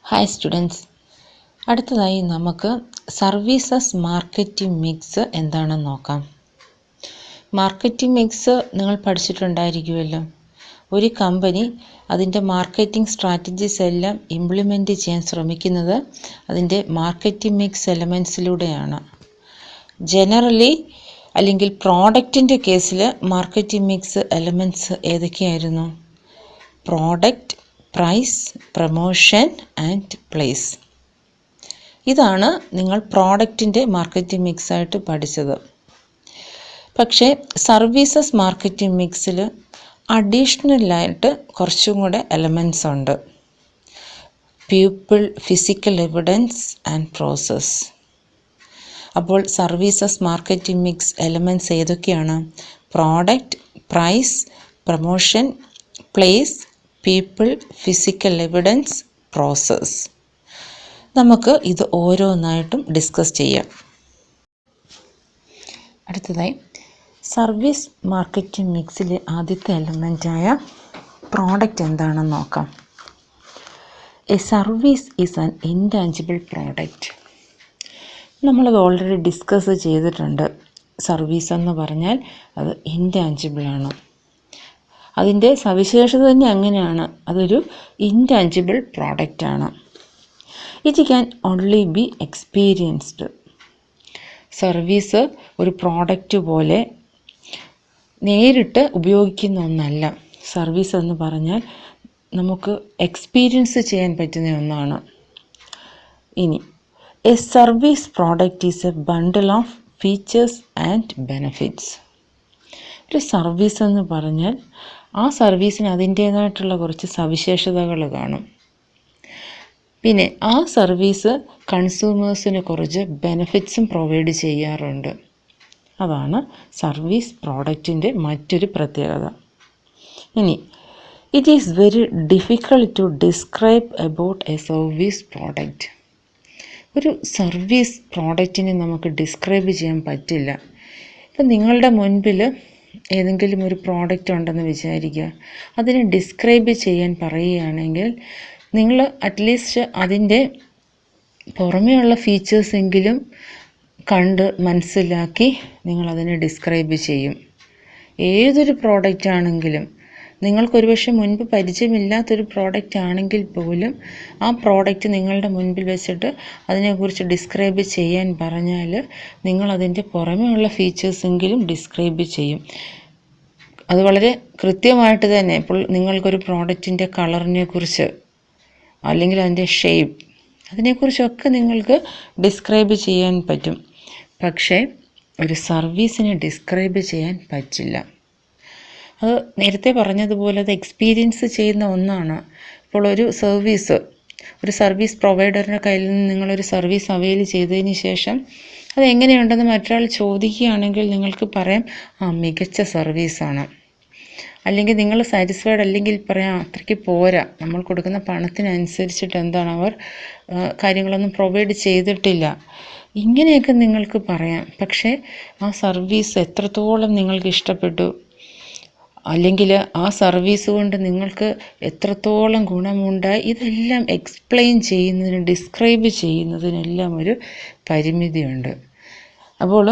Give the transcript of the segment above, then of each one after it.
Hi students, അടുത്തതായി നമുക്ക് services marketing mix എന്താണെന്ന് നോക്കാം. മാർക്കറ്റിംഗ് മിക്സ് നിങ്ങൾ പഠിച്ചിട്ടുണ്ടായിരിക്കുമല്ലോ. ഒരു കമ്പനി അതിൻ്റെ മാർക്കറ്റിംഗ് സ്ട്രാറ്റജീസ് എല്ലാം ഇംപ്ലിമെൻ്റ് ചെയ്യാൻ ശ്രമിക്കുന്നത് അതിൻ്റെ മാർക്കറ്റിംഗ് മിക്സ് എലമെൻസിലൂടെയാണ്. ജനറലി അല്ലെങ്കിൽ പ്രോഡക്റ്റിൻ്റെ കേസിൽ മാർക്കറ്റിംഗ് മിക്സ് എലമെൻറ്റ്സ് ഏതൊക്കെയായിരുന്നു? Product, price, promotion and place. ഇതാണ് നിങ്ങൾ പ്രോഡക്റ്റിൻ്റെ മാർക്കറ്റിംഗ് മിക്സായിട്ട് പഠിച്ചത്. പക്ഷേ സർവീസസ് മാർക്കറ്റിംഗ് മിക്സിൽ അഡീഷണലായിട്ട് കുറച്ചും കൂടെ എലമെൻറ്റ്സ് ഉണ്ട്. People, physical evidence and process. അപ്പോൾ സർവീസസ് മാർക്കറ്റിംഗ് മിക്സ് എലമെൻറ്റ്സ് ഏതൊക്കെയാണ്? Product, price, promotion, place, people, physical evidence, process. നമുക്ക് ഇത് ഓരോന്നായിട്ടും ഡിസ്കസ് ചെയ്യാം. അടുത്തതായി സർവീസ് മാർക്കറ്റിംഗ് മിക്സിലെ ആദ്യത്തെ എലമെൻറ്റായ പ്രോഡക്റ്റ് എന്താണെന്ന് നോക്കാം. A service is an intangible product. നമ്മളത് ഓൾറെഡി ഡിസ്കസ് ചെയ്തിട്ടുണ്ട്. സർവീസ് എന്ന് പറഞ്ഞാൽ അത് ഇൻടാഞ്ചിബിളാണ്. അതിൻ്റെ സവിശേഷത തന്നെ അങ്ങനെയാണ്. അതൊരു ഇൻടാഞ്ചിബിൾ പ്രോഡക്റ്റാണ്. It can only B experienced. Service ഒരു പ്രോഡക്റ്റ് പോലെ നേരിട്ട് ഉപയോഗിക്കുന്ന ഒന്നല്ല. സർവീസ് എന്ന് പറഞ്ഞാൽ നമുക്ക് എക്സ്പീരിയൻസ് ചെയ്യാൻ പറ്റുന്ന ഒന്നാണ്. ഇനി A service product is a bundle of features and benefits. ഒരു സർവീസ് എന്ന് പറഞ്ഞാൽ ആ സർവീസിന് അതിൻ്റേതായിട്ടുള്ള കുറച്ച് സവിശേഷതകൾ കാണും. പിന്നെ ആ സർവീസ് കൺസ്യൂമേഴ്സിന് കുറച്ച് ബെനഫിറ്റ്സും പ്രൊവൈഡ് ചെയ്യാറുണ്ട്. അതാണ് സർവീസ് പ്രോഡക്റ്റിൻ്റെ മറ്റൊരു പ്രത്യേകത. ഇനി it is very difficult to describe about a service product. ഒരു സർവീസ് പ്രോഡക്റ്റിനെ നമുക്ക് ഡിസ്ക്രൈബ് ചെയ്യാൻ പറ്റില്ല. ഇപ്പം നിങ്ങളുടെ മുൻപിൽ ഏതെങ്കിലും ഒരു പ്രോഡക്റ്റ് ഉണ്ടെന്ന് വിചാരിക്കുക. അതിനെ ഡിസ്ക്രൈബ് ചെയ്യാൻ പറയുകയാണെങ്കിൽ നിങ്ങൾ അറ്റ്ലീസ്റ്റ് അതിൻ്റെ പുറമേയുള്ള ഫീച്ചേഴ്സെങ്കിലും കണ്ട് മനസ്സിലാക്കി നിങ്ങളതിനെ ഡിസ്ക്രൈബ് ചെയ്യും. ഏതൊരു പ്രോഡക്റ്റ് ആണെങ്കിലും നിങ്ങൾക്കൊരുപക്ഷെ മുൻപ് പരിചയമില്ലാത്തൊരു പ്രോഡക്റ്റ് ആണെങ്കിൽ പോലും ആ പ്രോഡക്റ്റ് നിങ്ങളുടെ മുൻപിൽ വെച്ചിട്ട് അതിനെക്കുറിച്ച് ഡിസ്ക്രൈബ് ചെയ്യാൻ പറഞ്ഞാൽ നിങ്ങളതിൻ്റെ പുറമേയുള്ള ഫീച്ചേഴ്സെങ്കിലും ഡിസ്ക്രൈബ് ചെയ്യും. അത് വളരെ കൃത്യമായിട്ട് തന്നെ. ഇപ്പോൾ നിങ്ങൾക്കൊരു പ്രോഡക്റ്റിൻ്റെ കളറിനെ കുറിച്ച് അല്ലെങ്കിൽ അതിൻ്റെ ഷേപ്പ്, അതിനെക്കുറിച്ചൊക്കെ നിങ്ങൾക്ക് ഡിസ്ക്രൈബ് ചെയ്യാൻ പറ്റും. പക്ഷേ ഒരു സർവീസിനെ ഡിസ്ക്രൈബ് ചെയ്യാൻ പറ്റില്ല. അത് നേരത്തെ പറഞ്ഞതുപോലെ അത് എക്സ്പീരിയൻസ് ചെയ്യുന്ന ഒന്നാണ്. ഇപ്പോൾ ഒരു സർവീസ് പ്രൊവൈഡറിൻ്റെ കയ്യിൽ നിന്ന് നിങ്ങളൊരു സർവീസ് അവൈൽ ചെയ്തതിന് ശേഷം അത് എങ്ങനെയുണ്ടെന്ന് മറ്റൊരാൾ ചോദിക്കുകയാണെങ്കിൽ നിങ്ങൾക്ക് പറയാം, മികച്ച സർവീസാണ്. അല്ലെങ്കിൽ നിങ്ങൾ സാറ്റിസ്ഫൈഡ് അല്ലെങ്കിൽ പറയാം അത്രയ്ക്ക് പോരാ, നമ്മൾ കൊടുക്കുന്ന പണത്തിനനുസരിച്ചിട്ട് എന്താണ് അവർ കാര്യങ്ങളൊന്നും പ്രൊവൈഡ് ചെയ്തിട്ടില്ല. ഇങ്ങനെയൊക്കെ നിങ്ങൾക്ക് പറയാം. പക്ഷേ ആ സർവീസ് എത്രത്തോളം നിങ്ങൾക്ക് ഇഷ്ടപ്പെട്ടു, അല്ലെങ്കിൽ ആ സർവീസ് കൊണ്ട് നിങ്ങൾക്ക് എത്രത്തോളം ഗുണമുണ്ടായി, ഇതെല്ലാം എക്സ്പ്ലെയിൻ ചെയ്യുന്നതിന്, ഡിസ്ക്രൈബ് ചെയ്യുന്നതിനെല്ലാം ഒരു പരിമിതിയുണ്ട്. അപ്പോൾ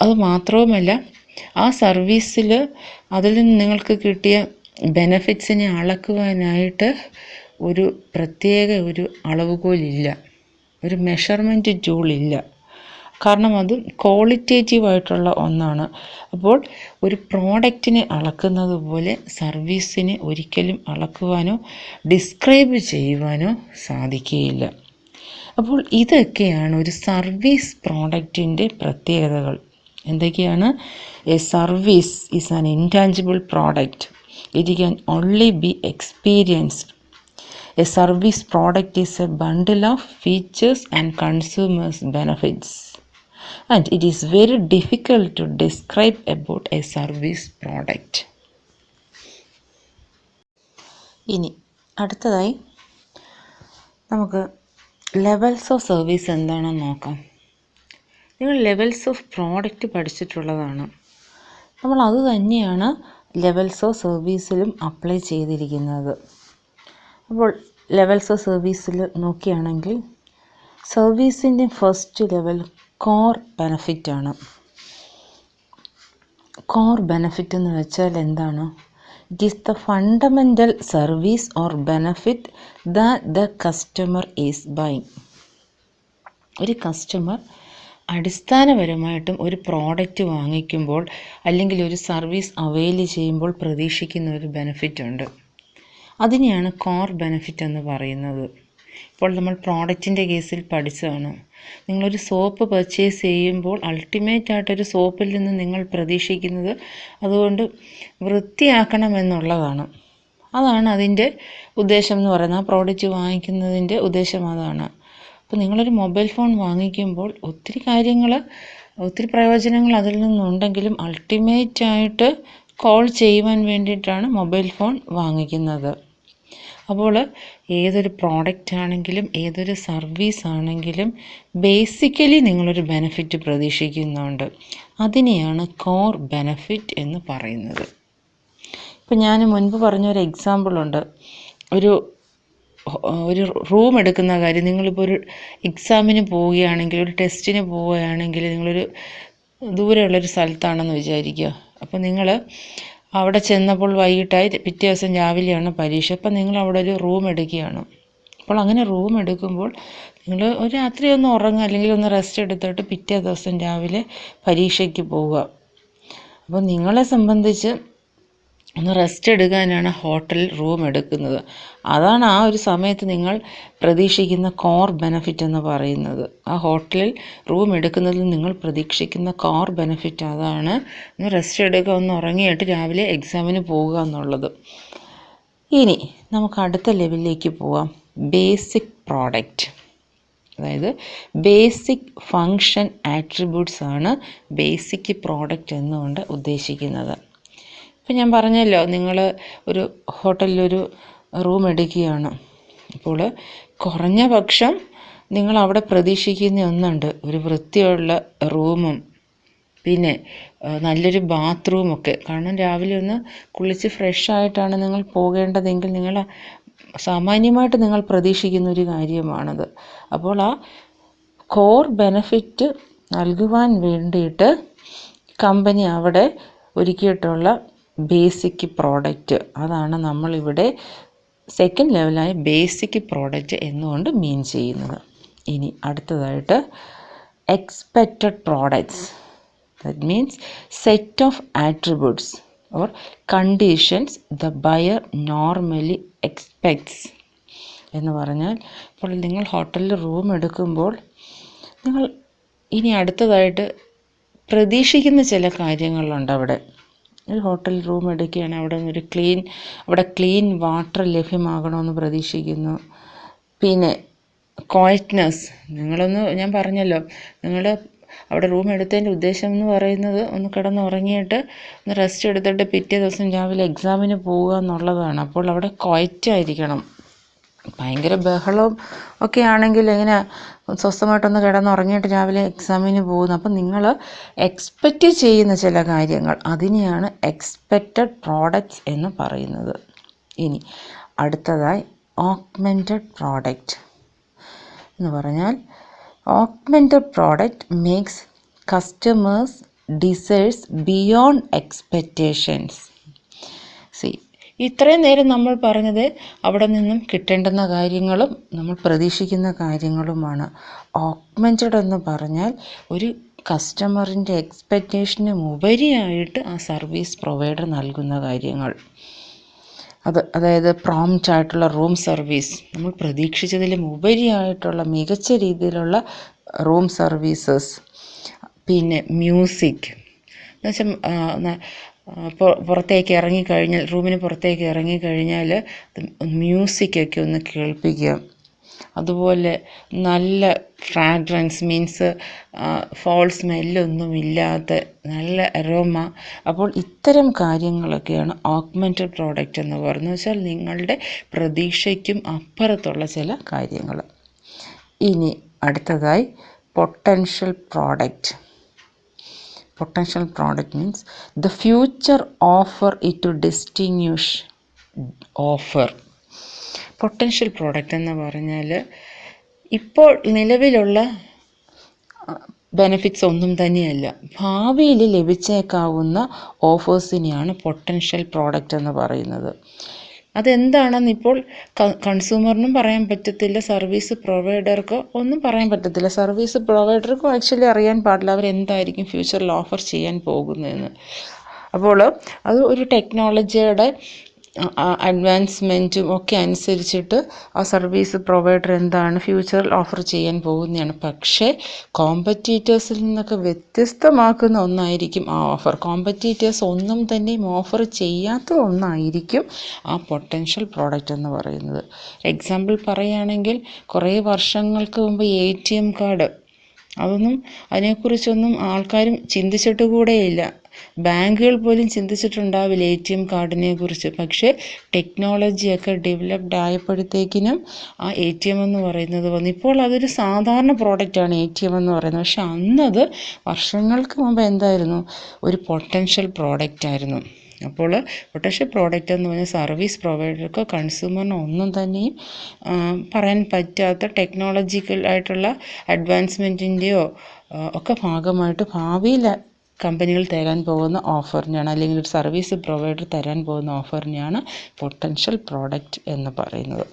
അത് മാത്രവുമല്ല, ആ സർവീസിൽ അതിൽ നിന്ന് നിങ്ങൾക്ക് കിട്ടിയ ബെനഫിറ്റ്സിനെ അളക്കുവാനായിട്ട് ഒരു പ്രത്യേക ഒരു അളവുകോലില്ല, ഒരു മെഷർമെൻറ്റ് ടൂളില്ല. കാരണം അത് ക്വാളിറ്റേറ്റീവായിട്ടുള്ള ഒന്നാണ്. അപ്പോൾ ഒരു പ്രോഡക്റ്റിനെ അളക്കുന്നത് പോലെ സർവീസിനെ ഒരിക്കലും അളക്കുവാനോ ഡിസ്ക്രൈബ് ചെയ്യുവാനോ സാധിക്കുകയില്ല. അപ്പോൾ ഇതൊക്കെയാണ് ഒരു സർവീസ് പ്രോഡക്റ്റിൻ്റെ പ്രത്യേകതകൾ. എന്തൊക്കെയാണ്? A service is an intangible product. It can only B experienced. A service product is a bundle of features and consumers benefits. And it is very difficult to describe about a service product. ഇനി അടുത്തതായി നമുക്ക് levels of service എന്താണെന്ന് നോക്കാം. നിങ്ങൾ levels of product പഠിച്ചിട്ടുള്ളതാണ്. നമ്മൾ അത് തന്നെയാണ് levels of സർവീസിലും apply ചെയ്തിരിക്കുന്നത്. അപ്പോൾ ലെവൽസ് ഓഫ് സർവീസിൽ നോക്കുകയാണെങ്കിൽ സർവീസിൻ്റെ ഫസ്റ്റ് ലെവൽ കോർ ബെനഫിറ്റാണ്. കോർ ബെനഫിറ്റ് എന്ന് വെച്ചാൽ എന്താണ്? It is the fundamental service or benefit that the customer is buying. ഒരു കസ്റ്റമർ അടിസ്ഥാനപരമായിട്ടും ഒരു പ്രോഡക്റ്റ് വാങ്ങിക്കുമ്പോൾ അല്ലെങ്കിൽ ഒരു സർവീസ് അവൈൽ ചെയ്യുമ്പോൾ പ്രതീക്ഷിക്കുന്ന ഒരു ബെനഫിറ്റ് ഉണ്ട്. അതിനെയാണ് കോർ ബെനഫിറ്റ് എന്ന് പറയുന്നത്. ഇപ്പോൾ നമ്മൾ പ്രോഡക്റ്റിൻ്റെ കേസിൽ പഠിച്ചതാണ്. നിങ്ങളൊരു സോപ്പ് പർച്ചേസ് ചെയ്യുമ്പോൾ അൾട്ടിമേറ്റായിട്ടൊരു സോപ്പിൽ നിന്ന് നിങ്ങൾ പ്രതീക്ഷിക്കുന്നത് അതുകൊണ്ട് വൃത്തിയാക്കണമെന്നുള്ളതാണ്. അതാണ് അതിൻ്റെ ഉദ്ദേശം എന്ന് പറയുന്നത്. ആ പ്രോഡക്റ്റ് വാങ്ങിക്കുന്നതിൻ്റെ ഉദ്ദേശം അതാണ്. അപ്പോൾ നിങ്ങളൊരു മൊബൈൽ ഫോൺ വാങ്ങിക്കുമ്പോൾ ഒത്തിരി പ്രയോജനങ്ങൾ അതിൽ നിന്നുണ്ടെങ്കിലും അൾട്ടിമേറ്റായിട്ട് കോൾ ചെയ്യുവാൻ വേണ്ടിയിട്ടാണ് മൊബൈൽ ഫോൺ വാങ്ങിക്കുന്നത്. അപ്പോൾ ഏതൊരു പ്രോഡക്റ്റ് ആണെങ്കിലും ഏതൊരു സർവീസ് ആണെങ്കിലും ബേസിക്കലി നിങ്ങളൊരു ബെനഫിറ്റ് പ്രതീക്ഷിക്കുന്നുണ്ട്. അതിനെയാണ് കോർ ബെനഫിറ്റ് എന്ന് പറയുന്നത്. ഇപ്പം ഞാൻ മുൻപ് പറഞ്ഞൊരു എക്സാമ്പിളുണ്ട്. ഒരു റൂം എടുക്കുന്ന കാര്യം. നിങ്ങളിപ്പോൾ ഒരു എക്സാമിന് പോവുകയാണെങ്കിൽ, ഒരു ടെസ്റ്റിന് പോവുകയാണെങ്കിൽ, നിങ്ങളൊരു ദൂരെയുള്ളൊരു സ്ഥലത്താണെന്ന് വിചാരിക്കുക. അപ്പോൾ നിങ്ങൾ അവിടെ ചെന്നപ്പോൾ വൈകിട്ടായി, പിറ്റേ ദിവസം രാവിലെയാണ് പരീക്ഷ. അപ്പം നിങ്ങൾ അവിടെ ഒരു റൂം എടുക്കുകയാണ്. അപ്പോൾ അങ്ങനെ റൂം എടുക്കുമ്പോൾ നിങ്ങൾ ഒരു രാത്രി ഒന്ന് ഉറങ്ങുക അല്ലെങ്കിൽ ഒന്ന് റെസ്റ്റ് എടുത്തിട്ട് പിറ്റേ ദിവസം രാവിലെ പരീക്ഷയ്ക്ക് പോവുക. അപ്പോൾ നിങ്ങളെ സംബന്ധിച്ച് ഒന്ന് റെസ്റ്റ് എടുക്കാനാണ് ഹോട്ടലിൽ റൂം എടുക്കുന്നത്. അതാണ് ആ ഒരു സമയത്ത് നിങ്ങൾ പ്രതീക്ഷിക്കുന്ന കോർ ബെനഫിറ്റ് എന്ന് പറയുന്നത്. ആ ഹോട്ടലിൽ റൂം എടുക്കുന്നതിൽ നിങ്ങൾ പ്രതീക്ഷിക്കുന്ന കോർ ബെനഫിറ്റ് അതാണ്. ഒന്ന് റെസ്റ്റ് എടുക്കുക, ഒന്ന് ഉറങ്ങിയിട്ട് രാവിലെ എക്സാമിന് പോവുക എന്നുള്ളത്. ഇനി നമുക്ക് അടുത്ത ലെവലിലേക്ക് പോവാം. ബേസിക് പ്രോഡക്റ്റ്, അതായത് ബേസിക് ഫങ്ഷൻ ആട്രിബ്യൂട്ട്സ് ആണ് ബേസിക് പ്രോഡക്റ്റ് എന്നുകൊണ്ട് ഉദ്ദേശിക്കുന്നത്. ഇപ്പം ഞാൻ പറഞ്ഞല്ലോ, നിങ്ങൾ ഒരു ഹോട്ടലിലൊരു റൂം എടുക്കുകയാണ്. അപ്പോൾ കുറഞ്ഞ പക്ഷം നിങ്ങൾ അവിടെ പ്രതീക്ഷിക്കുന്ന ഒന്നുണ്ട്. ഒരു വൃത്തിയുള്ള റൂമും പിന്നെ നല്ലൊരു ബാത്റൂമൊക്കെ. കാരണം രാവിലെ ഒന്ന് കുളിച്ച് ഫ്രഷായിട്ടാണ് നിങ്ങൾ പോകേണ്ടതെങ്കിൽ നിങ്ങൾ സാമാന്യമായിട്ട് നിങ്ങൾ പ്രതീക്ഷിക്കുന്ന ഒരു കാര്യമാണത്. അപ്പോൾ ആ കോർ ബെനഫിറ്റ് നൽകുവാൻ വേണ്ടിയിട്ട് കമ്പനി അവിടെ ഒരുക്കിയിട്ടുള്ള ബേസിക് പ്രോഡക്റ്റ്, അതാണ് നമ്മളിവിടെ സെക്കൻഡ് ലെവലായ ബേസിക് പ്രോഡക്റ്റ് എന്നുകൊണ്ട് മീൻ ചെയ്യുന്നത്. ഇനി അടുത്തതായിട്ട് expected products. That means set of attributes or conditions the buyer normally expects എന്ന് പറഞ്ഞാൽ, ഇപ്പോൾ നിങ്ങൾ ഹോട്ടലിൽ റൂം എടുക്കുമ്പോൾ നിങ്ങൾ ഇനി അടുത്തതായിട്ട് പ്രതീക്ഷിക്കുന്ന ചില കാര്യങ്ങളുണ്ട്. അവിടെ ഒരു ഹോട്ടൽ റൂം എടുക്കുകയാണ്, അവിടെ ക്ലീൻ വാട്ടർ ലഭ്യമാകണമെന്ന് പ്രതീക്ഷിക്കുന്നു. പിന്നെ ക്വയറ്റ്നെസ്, ഞാൻ പറഞ്ഞല്ലോ, നിങ്ങൾ അവിടെ റൂം എടുത്തതിൻ്റെ ഉദ്ദേശം എന്ന് പറയുന്നത് ഒന്ന് കിടന്നുറങ്ങിയിട്ട് ഒന്ന് റെസ്റ്റ് എടുത്തിട്ട് പിറ്റേ ദിവസം രാവിലെ എക്സാമിന് പോവുക എന്നുള്ളതാണ്. അപ്പോൾ അവിടെ ക്വയറ്റായിരിക്കണം. ഭയങ്കര ബഹളവും ഒക്കെ ആണെങ്കിൽ എങ്ങനെ സ്വസ്ഥമായിട്ടൊന്ന് കിടന്നുറങ്ങിയിട്ട് രാവിലെ എക്സാമിന് പോകുന്നു. അപ്പം നിങ്ങൾ എക്സ്പെക്റ്റ് ചെയ്യുന്ന ചില കാര്യങ്ങൾ, അതിനെയാണ് എക്സ്പെക്റ്റഡ് പ്രോഡക്റ്റ്സ് എന്ന് പറയുന്നത്. ഇനി അടുത്തതായി ഓഗ്മെൻറ്റഡ് പ്രോഡക്റ്റ് എന്ന് പറഞ്ഞാൽ, augmented product makes customers desires beyond expectations. ഇത്രയും നേരം നമ്മൾ പറഞ്ഞത് അവിടെ നിന്നും കിട്ടേണ്ടുന്ന കാര്യങ്ങളും നമ്മൾ പ്രതീക്ഷിക്കുന്ന കാര്യങ്ങളുമാണ്. ഓഗ്മെൻറ്റഡ് എന്ന് പറഞ്ഞാൽ ഒരു കസ്റ്റമറിൻ്റെ എക്സ്പെക്റ്റേഷന് ഉപരിയായിട്ട് ആ സർവീസ് പ്രൊവൈഡർ നൽകുന്ന കാര്യങ്ങൾ. അതായത് പ്രോംപ്റ്റ് ആയിട്ടുള്ള റൂം സർവീസ്, നമ്മൾ പ്രതീക്ഷിച്ചതിലും ഉപരിയായിട്ടുള്ള മികച്ച രീതിയിലുള്ള റൂം സർവീസസ്. പിന്നെ മ്യൂസിക് എന്നുവെച്ചാൽ പുറത്തേക്ക് ഇറങ്ങിക്കഴിഞ്ഞാൽ, റൂമിന് പുറത്തേക്ക് ഇറങ്ങിക്കഴിഞ്ഞാൽ മ്യൂസിക്കൊക്കെ ഒന്ന് കേൾപ്പിക്കുക. അതുപോലെ നല്ല ഫ്രാഗ്രൻസ്, മീൻസ് ഫോൾ സ്മെല്ലൊന്നും ഇല്ലാത്ത നല്ല അരോമ. അപ്പോൾ ഇത്തരം കാര്യങ്ങളൊക്കെയാണ് ഓഗ്മെൻറ്റഡ് പ്രോഡക്റ്റ് എന്ന് പറയുന്നത്. വെച്ചാൽ നിങ്ങളുടെ പ്രതീക്ഷയ്ക്കും അപ്പുറത്തുള്ള ചില കാര്യങ്ങൾ. ഇനി അടുത്തതായി potential product. Potential product means the future offer it to distinguish offer. Potential product എന്ന് പറഞ്ഞാൽ ഇപ്പോൾ നിലവിലുള്ള ബെനിഫിറ്റ്സ് ഒന്നും തന്നെയല്ല, ഭാവിയിൽ ലഭിച്ചേക്കാവുന്ന ഓഫേഴ്സിനെയാണ് പൊട്ടൻഷ്യൽ പ്രോഡക്റ്റ് എന്ന് പറയുന്നത്. അതെന്താണെന്ന് ഇപ്പോൾ കൺസ്യൂമറിനും പറയാൻ പറ്റത്തില്ല, സർവീസ് പ്രൊവൈഡർക്ക് ഒന്നും പറയാൻ പറ്റത്തില്ല. സർവീസ് പ്രൊവൈഡർക്കും ആക്ച്വലി അറിയാൻ പാടില്ല അവരെന്തായിരിക്കും ഫ്യൂച്ചറിൽ ഓഫർ ചെയ്യാൻ പോകുന്നതെന്ന്. അപ്പോൾ അത് ഒരു ടെക്നോളജിയുടെ അഡ്വാൻസ്മെൻറ്റും ഒക്കെ അനുസരിച്ചിട്ട് ആ സർവീസ് പ്രൊവൈഡർ എന്താണ് ഫ്യൂച്ചറിൽ ഓഫർ ചെയ്യാൻ പോകുന്നതാണ്. പക്ഷേ കോമ്പറ്റീറ്റേഴ്സിൽ നിന്നൊക്കെ വ്യത്യസ്തമാക്കുന്ന ഒന്നായിരിക്കും ആ ഓഫർ. കോമ്പറ്റീറ്റേഴ്സ് ഒന്നും തന്നെയും ഓഫർ ചെയ്യാത്ത ഒന്നായിരിക്കും ആ പൊട്ടൻഷ്യൽ പ്രോഡക്റ്റ് എന്ന് പറയുന്നത്. എക്സാമ്പിൾ പറയുകയാണെങ്കിൽ കുറേ വർഷങ്ങൾക്ക് മുമ്പ് ATM കാർഡ്, അതൊന്നും അതിനെക്കുറിച്ചൊന്നും ആൾക്കാരും ചിന്തിച്ചിട്ട് കൂടെയില്ല. ബാങ്കുകൾ പോലും ചിന്തിച്ചിട്ടുണ്ടാവില്ല ATM കാർഡിനെ കുറിച്ച്. പക്ഷേ ടെക്നോളജിയൊക്കെ ഡെവലപ്ഡ് ആയപ്പോഴത്തേക്കിനും ആ ATM എന്ന് പറയുന്നത് വന്നു. ഇപ്പോൾ അതൊരു സാധാരണ പ്രോഡക്റ്റാണ് ATM എന്ന് പറയുന്നത്. പക്ഷെ അന്നത് വർഷങ്ങൾക്ക് മുമ്പ് എന്തായിരുന്നു, ഒരു പൊട്ടൻഷ്യൽ പ്രോഡക്റ്റായിരുന്നു. അപ്പോൾ പൊട്ടൻഷ്യൽ പ്രോഡക്റ്റ് എന്ന് പറഞ്ഞാൽ സർവീസ് പ്രൊവൈഡർക്കോ കൺസ്യൂമറിനോ ഒന്നും തന്നെയും പറയാൻ പറ്റാത്ത ടെക്നോളജിക്കൽ ആയിട്ടുള്ള അഡ്വാൻസ്മെൻറ്റിൻ്റെയോ ഒക്കെ ഭാഗമായിട്ട് ഭാവിയിൽ കമ്പനികൾ തരാൻ പോകുന്ന ഓഫറിനെയാണ്, അല്ലെങ്കിൽ ഒരു സർവീസ് പ്രൊവൈഡർ തരാൻ പോകുന്ന ഓഫറിനെയാണ് പൊട്ടൻഷ്യൽ പ്രോഡക്റ്റ് എന്ന് പറയുന്നത്.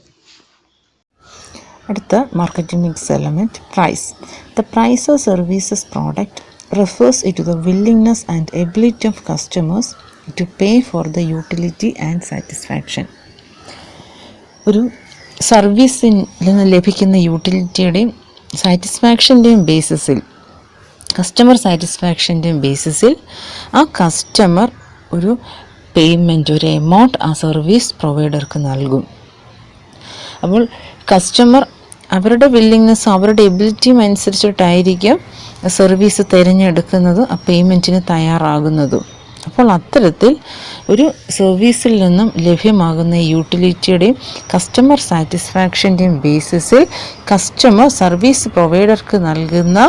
അടുത്ത marketing mix element price. The price of services product refers to the willingness and ability of customers to pay for the utility and satisfaction. ഒരു സർവീസിൽ നിന്ന് ലഭിക്കുന്ന യൂട്ടിലിറ്റിയുടെയും സാറ്റിസ്ഫാക്ഷൻ്റെയും ബേസിസിൽ, കസ്റ്റമർ സാറ്റിസ്ഫാക്ഷൻ്റെയും ബേസിസിൽ ആ കസ്റ്റമർ ഒരു പേയ്മെൻറ്റ്, ഒരു എമൗണ്ട് ആ സർവീസ് പ്രൊവൈഡർക്ക് നൽകും. അപ്പോൾ കസ്റ്റമർ അവരുടെ വില്ലിങ്നെസ്സും അവരുടെ എബിലിറ്റിയും അനുസരിച്ചിട്ടായിരിക്കും സർവീസ് തിരഞ്ഞെടുക്കുന്നത്, ആ പേയ്മെൻറ്റിന് തയ്യാറാകുന്നതും. അപ്പോൾ അത്തരത്തിൽ ഒരു സർവീസിൽ നിന്നും ലഭ്യമാകുന്ന യൂട്ടിലിറ്റിയുടെയും കസ്റ്റമർ സാറ്റിസ്ഫാക്ഷൻ്റെയും ബേസിസിൽ കസ്റ്റമർ സർവീസ് പ്രൊവൈഡർക്ക് നൽകുന്ന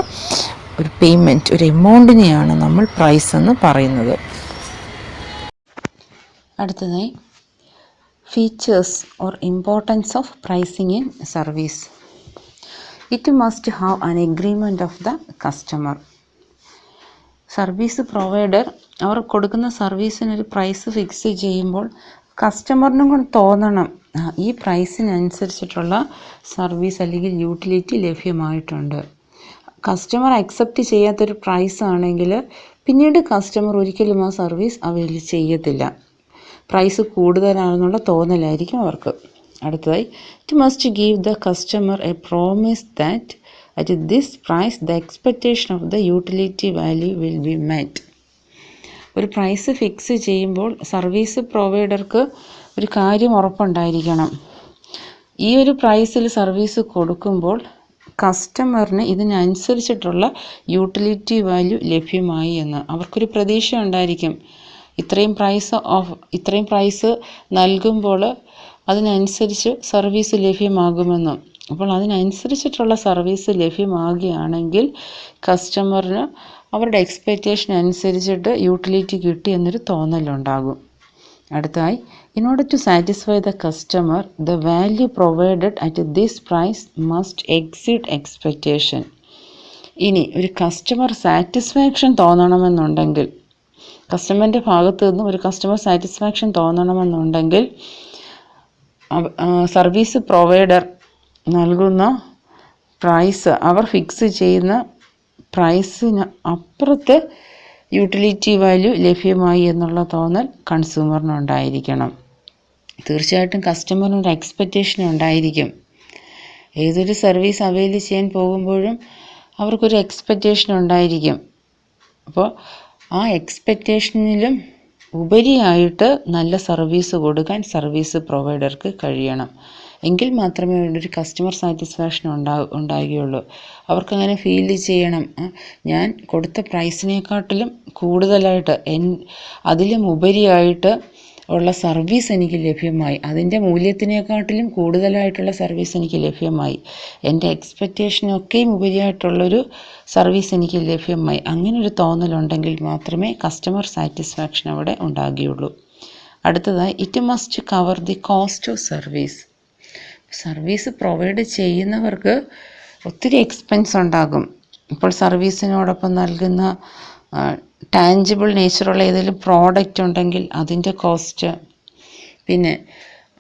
ഒരു പേയ്മെൻറ്റ്, ഒരു എമൗണ്ടിനെയാണ് നമ്മൾ പ്രൈസ് എന്ന് പറയുന്നത്. അടുത്തതായി features or importance of pricing in service. It must have an agreement of the customer. Service provider അവർ കൊടുക്കുന്ന സർവീസിനൊരു പ്രൈസ് ഫിക്സ് ചെയ്യുമ്പോൾ കസ്റ്റമറിനും കൂടെ തോന്നണം ഈ പ്രൈസിനനുസരിച്ചിട്ടുള്ള സർവീസ് അല്ലെങ്കിൽ യൂട്ടിലിറ്റി ലഭ്യമായിട്ടുണ്ട്. കസ്റ്റമർ അക്സെപ്റ്റ് ചെയ്യാത്തൊരു പ്രൈസ് ആണെങ്കിൽ പിന്നീട് കസ്റ്റമർ ഒരിക്കലും ആ സർവീസ് അവൈൽ ചെയ്യത്തില്ല. പ്രൈസ് കൂടുതലാണെന്നുള്ള തോന്നലായിരിക്കും അവർക്ക്. അടുത്തതായി it must give the customer a promise that at this price the expectation of the utility value will be met. ഒരു പ്രൈസ് ഫിക്സ് ചെയ്യുമ്പോൾ സർവീസ് പ്രൊവൈഡർക്ക് ഒരു കാര്യം ഉറപ്പുണ്ടായിരിക്കണം, ഈ ഒരു പ്രൈസിൽ സർവീസ് കൊടുക്കുമ്പോൾ കസ്റ്റമറിന് ഇതിനനുസരിച്ചിട്ടുള്ള യൂട്ടിലിറ്റി വാല്യൂ ലഭ്യമായി എന്ന് അവർക്കൊരു പ്രതീക്ഷ ഉണ്ടായിരിക്കും. ഇത്രയും പ്രൈസ് നൽകുമ്പോൾ അതിനനുസരിച്ച് സർവീസ് ലഭ്യമാകുമെന്നും. അപ്പോൾ അതിനനുസരിച്ചിട്ടുള്ള സർവീസ് ലഭ്യമാകുകയാണെങ്കിൽ കസ്റ്റമറിന് അവരുടെ എക്സ്പെക്റ്റേഷൻ അനുസരിച്ചിട്ട് യൂട്ടിലിറ്റി കിട്ടി എന്നൊരു തോന്നലുണ്ടാകും. അടുത്തായി in order to satisfy the customer the value provided at this price must exceed expectation. ഇനി ഒരു കസ്റ്റമർ സാറ്റിസ്ഫാക്ഷൻ തോന്നണമെന്നുണ്ടെങ്കിൽ, കസ്റ്റമറിൻ്റെ ഭാഗത്തു നിന്നും ഒരു കസ്റ്റമർ സാറ്റിസ്ഫാക്ഷൻ തോന്നണമെന്നുണ്ടെങ്കിൽ സർവീസ് പ്രൊവൈഡർ നൽകുന്ന പ്രൈസ്, അവർ ഫിക്സ് ചെയ്യുന്ന പ്രൈസിന് അപ്പുറത്ത് യൂട്ടിലിറ്റി വാല്യൂ ലഭ്യമായി എന്നുള്ള തോന്നൽ കൺസ്യൂമറിനുണ്ടായിരിക്കണം. തീർച്ചയായിട്ടും കസ്റ്റമറിനൊരു എക്സ്പെക്റ്റേഷൻ ഉണ്ടായിരിക്കും. ഏതൊരു സർവീസ് അവൈൽ ചെയ്യാൻ പോകുമ്പോഴും അവർക്കൊരു എക്സ്പെക്റ്റേഷൻ ഉണ്ടായിരിക്കും. അപ്പോൾ ആ എക്സ്പെക്റ്റേഷനിലും ഉപരിയായിട്ട് നല്ല സർവീസ് കൊടുക്കാൻ സർവീസ് പ്രൊവൈഡർക്ക് കഴിയണം. എങ്കിൽ മാത്രമേ ഒരു കസ്റ്റമർ സാറ്റിസ്ഫാക്ഷൻ ഉണ്ടാകുകയുള്ളൂ. അവർക്കങ്ങനെ ഫീൽ ചെയ്യണം, ഞാൻ കൊടുത്ത പ്രൈസിനെക്കാട്ടിലും കൂടുതലായിട്ട് അതിലും ഉപരിയായിട്ട് ഉള്ള സർവീസ് എനിക്ക് ലഭ്യമായി, അതിൻ്റെ മൂല്യത്തിനെക്കാട്ടിലും കൂടുതലായിട്ടുള്ള സർവീസ് എനിക്ക് ലഭ്യമായി, എൻ്റെ എക്സ്പെക്റ്റേഷനൊക്കെയും ഉപരിയായിട്ടുള്ളൊരു സർവീസ് എനിക്ക് ലഭ്യമായി. അങ്ങനൊരു തോന്നലുണ്ടെങ്കിൽ മാത്രമേ കസ്റ്റമർ സാറ്റിസ്ഫാക്ഷൻ അവിടെ ഉണ്ടാകുകയുള്ളൂ. അടുത്തതായി it must cover the cost of service. Service provide ചെയ്യുന്നവർക്ക് ഒത്തിരി എക്സ്പെൻസ് ഉണ്ടാകും. ഇപ്പോൾ സർവീസിനോടൊപ്പം നൽകുന്ന ടാഞ്ചിബിൾ നേച്ചറുള്ള ഏതെങ്കിലും പ്രോഡക്റ്റ് ഉണ്ടെങ്കിൽ അതിൻ്റെ കോസ്റ്റ്, പിന്നെ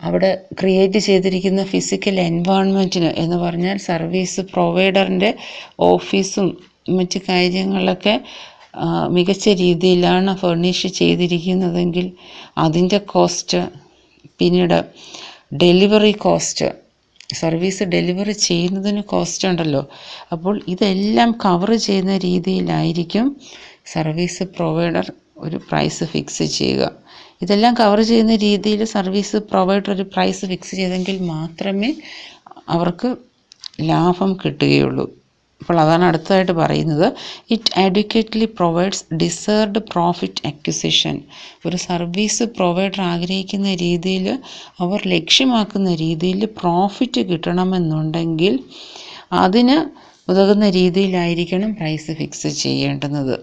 അവിടെ ക്രിയേറ്റ് ചെയ്തിരിക്കുന്ന ഫിസിക്കൽ എൻവയോൺമെൻറ്റിന് എന്ന് പറഞ്ഞാൽ സർവീസ് പ്രൊവൈഡറിൻ്റെ ഓഫീസും മറ്റ് കാര്യങ്ങളൊക്കെ മികച്ച രീതിയിലാണ് ഫർണിഷ് ചെയ്തിരിക്കുന്നതെങ്കിൽ അതിൻ്റെ കോസ്റ്റ്, പിന്നീട് ഡെലിവറി കോസ്റ്റ്, സർവീസ് ഡെലിവറി ചെയ്യുന്നതിന് കോസ്റ്റ് ഉണ്ടല്ലോ. അപ്പോൾ ഇതെല്ലാം കവർ ചെയ്യുന്ന രീതിയിലായിരിക്കും സർവീസ് പ്രൊവൈഡർ ഒരു പ്രൈസ് ഫിക്സ് ചെയ്യുക. ഇതെല്ലാം കവർ ചെയ്യുന്ന രീതിയിൽ സർവീസ് പ്രൊവൈഡർ ഒരു പ്രൈസ് ഫിക്സ് ചെയ്തെങ്കിൽ മാത്രമേ അവർക്ക് ലാഭം കിട്ടുകയുള്ളൂ. അപ്പോൾ അതാണ് അടുത്തതായിട്ട് പറയുന്നത്. It adequately provides deserved profit acquisition. ഒരു സർവീസ് പ്രൊവൈഡർ ആഗ്രഹിക്കുന്ന രീതിയിൽ, അവർ ലക്ഷ്യമാക്കുന്ന രീതിയിൽ പ്രോഫിറ്റ് കിട്ടണമെന്നുണ്ടെങ്കിൽ അതിന് ഉതകുന്ന രീതിയിലായിരിക്കണം പ്രൈസ് ഫിക്സ് ചെയ്യേണ്ടുന്നത്.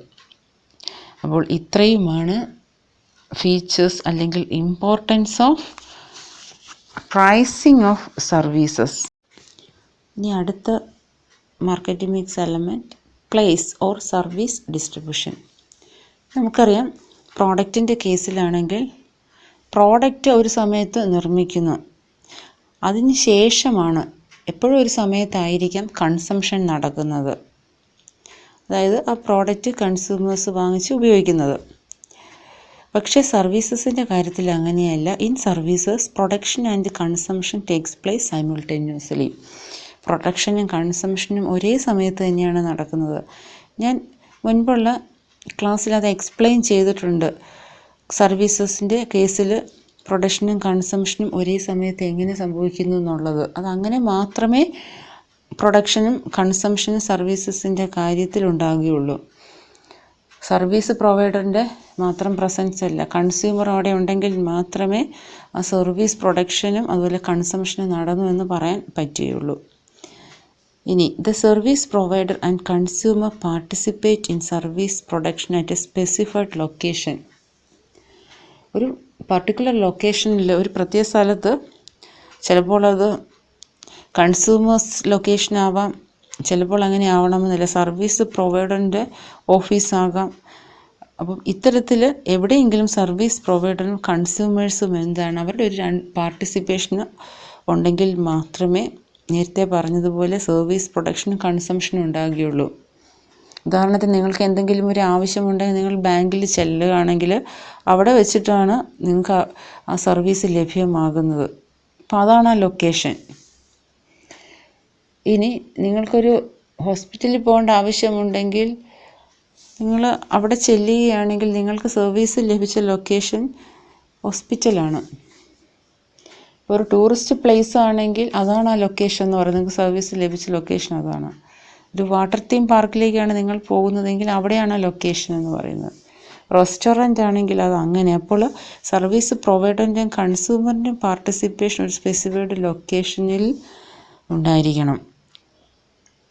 അപ്പോൾ ഇത്രയുമാണ് ഫീച്ചേഴ്സ് അല്ലെങ്കിൽ importance of pricing of services. ഇനി അടുത്ത market mix element place or service distribution. നമുക്കറിയാം, പ്രോഡക്റ്റിൻ്റെ കേസിലാണെങ്കിൽ പ്രോഡക്റ്റ് ഒരു സമയത്ത് നിർമ്മിക്കുന്നു, അതിന് ശേഷമാണ് എപ്പോഴും ഒരു സമയത്തായിരിക്കാം കൺസംഷൻ നടക്കുന്നത്. അതായത് ആ പ്രോഡക്റ്റ് കൺസ്യൂമേഴ്സ് വാങ്ങിച്ച് ഉപയോഗിക്കുന്നത്. പക്ഷേ സർവീസസിൻ്റെ കാര്യത്തിൽ അങ്ങനെയല്ല. In services production and consumption takes place simultaneously. പ്രൊഡക്ഷനും കൺസംഷനും ഒരേ സമയത്ത് തന്നെയാണ് നടക്കുന്നത്. ഞാൻ മുൻപുള്ള ക്ലാസ്സിൽ അത് എക്സ്പ്ലെയിൻ ചെയ്തിട്ടുണ്ട്. സർവീസസിൻ്റെ കേസിൽ പ്രൊഡക്ഷനും കൺസംഷനും ഒരേ സമയത്ത് എങ്ങനെ സംഭവിക്കുന്നു എന്നുള്ളത്. അതങ്ങനെ മാത്രമേ പ്രൊഡക്ഷനും കൺസംഷനും സർവീസസിൻ്റെ കാര്യത്തിൽ ഉണ്ടാകുകയുള്ളൂ. സർവീസ് പ്രൊവൈഡറിൻ്റെ മാത്രം പ്രസൻസ് അല്ല, കൺസ്യൂമർ അവിടെ ഉണ്ടെങ്കിൽ മാത്രമേ ആ സർവീസ് പ്രൊഡക്ഷനും അതുപോലെ കൺസംഷനും നടന്നു എന്ന് പറയാൻ പറ്റുകയുള്ളൂ. ഇനി the service provider and consumer participate in service production at A specified location. ഒരു പർട്ടിക്കുലർ ലൊക്കേഷനിൽ, ഒരു പ്രത്യേക സ്ഥലത്ത്, ചിലപ്പോൾ അത് കൺസ്യൂമേഴ്സ് ലൊക്കേഷൻ ആവാം, ചിലപ്പോൾ അങ്ങനെ ആവണമെന്നില്ല, സർവീസ് പ്രൊവൈഡറിൻ്റെ ഓഫീസാകാം. അപ്പം ഇത്തരത്തിൽ എവിടെയെങ്കിലും സർവീസ് പ്രൊവൈഡറും കൺസ്യൂമേഴ്സും എന്താണ് അവരുടെ ഒരു പാർട്ടിസിപ്പേഷൻ ഉണ്ടെങ്കിൽ മാത്രമേ നേരത്തെ പറഞ്ഞതുപോലെ സർവീസ് പ്രൊഡക്ഷനും കൺസംഷനും ഉണ്ടാകുകയുള്ളൂ. ഉദാഹരണത്തിന് നിങ്ങൾക്ക് എന്തെങ്കിലും ഒരു ആവശ്യമുണ്ടെങ്കിൽ നിങ്ങൾ ബാങ്കിൽ ചെല്ലുകയാണെങ്കിൽ അവിടെ വെച്ചിട്ടാണ് നിങ്ങൾക്ക് ആ സർവീസ് ലഭ്യമാകുന്നത്. അപ്പോൾ അതാണ് ആ ലൊക്കേഷൻ. ഇനി നിങ്ങൾക്കൊരു ഹോസ്പിറ്റലിൽ പോകേണ്ട ആവശ്യമുണ്ടെങ്കിൽ നിങ്ങൾ അവിടെ ചെല്ലുകയാണെങ്കിൽ നിങ്ങൾക്ക് സർവീസ് ലഭിച്ച ലൊക്കേഷൻ ഹോസ്പിറ്റലാണ്. ഒരു ടൂറിസ്റ്റ് പ്ലേസ് ആണെങ്കിൽ അതാണ് ആ ലൊക്കേഷൻ എന്ന് പറയുന്നത്. നിങ്ങൾക്ക് സർവീസ് ലഭിച്ച ലൊക്കേഷൻ അതാണ്. ഒരു വാട്ടർ തീം പാർക്കിലേക്കാണ് നിങ്ങൾ പോകുന്നതെങ്കിൽ അവിടെയാണ് ആ ലൊക്കേഷൻ എന്ന് പറയുന്നത്. റെസ്റ്റോറൻ്റ് ആണെങ്കിൽ അത് അങ്ങനെ. അപ്പോൾ സർവീസ് പ്രൊവൈഡറിൻ്റെയും കൺസ്യൂമറിൻ്റെയും പാർട്ടിസിപ്പേഷൻ ഒരു സ്പെസിഫൈഡ് ലൊക്കേഷനിൽ ഉണ്ടായിരിക്കണം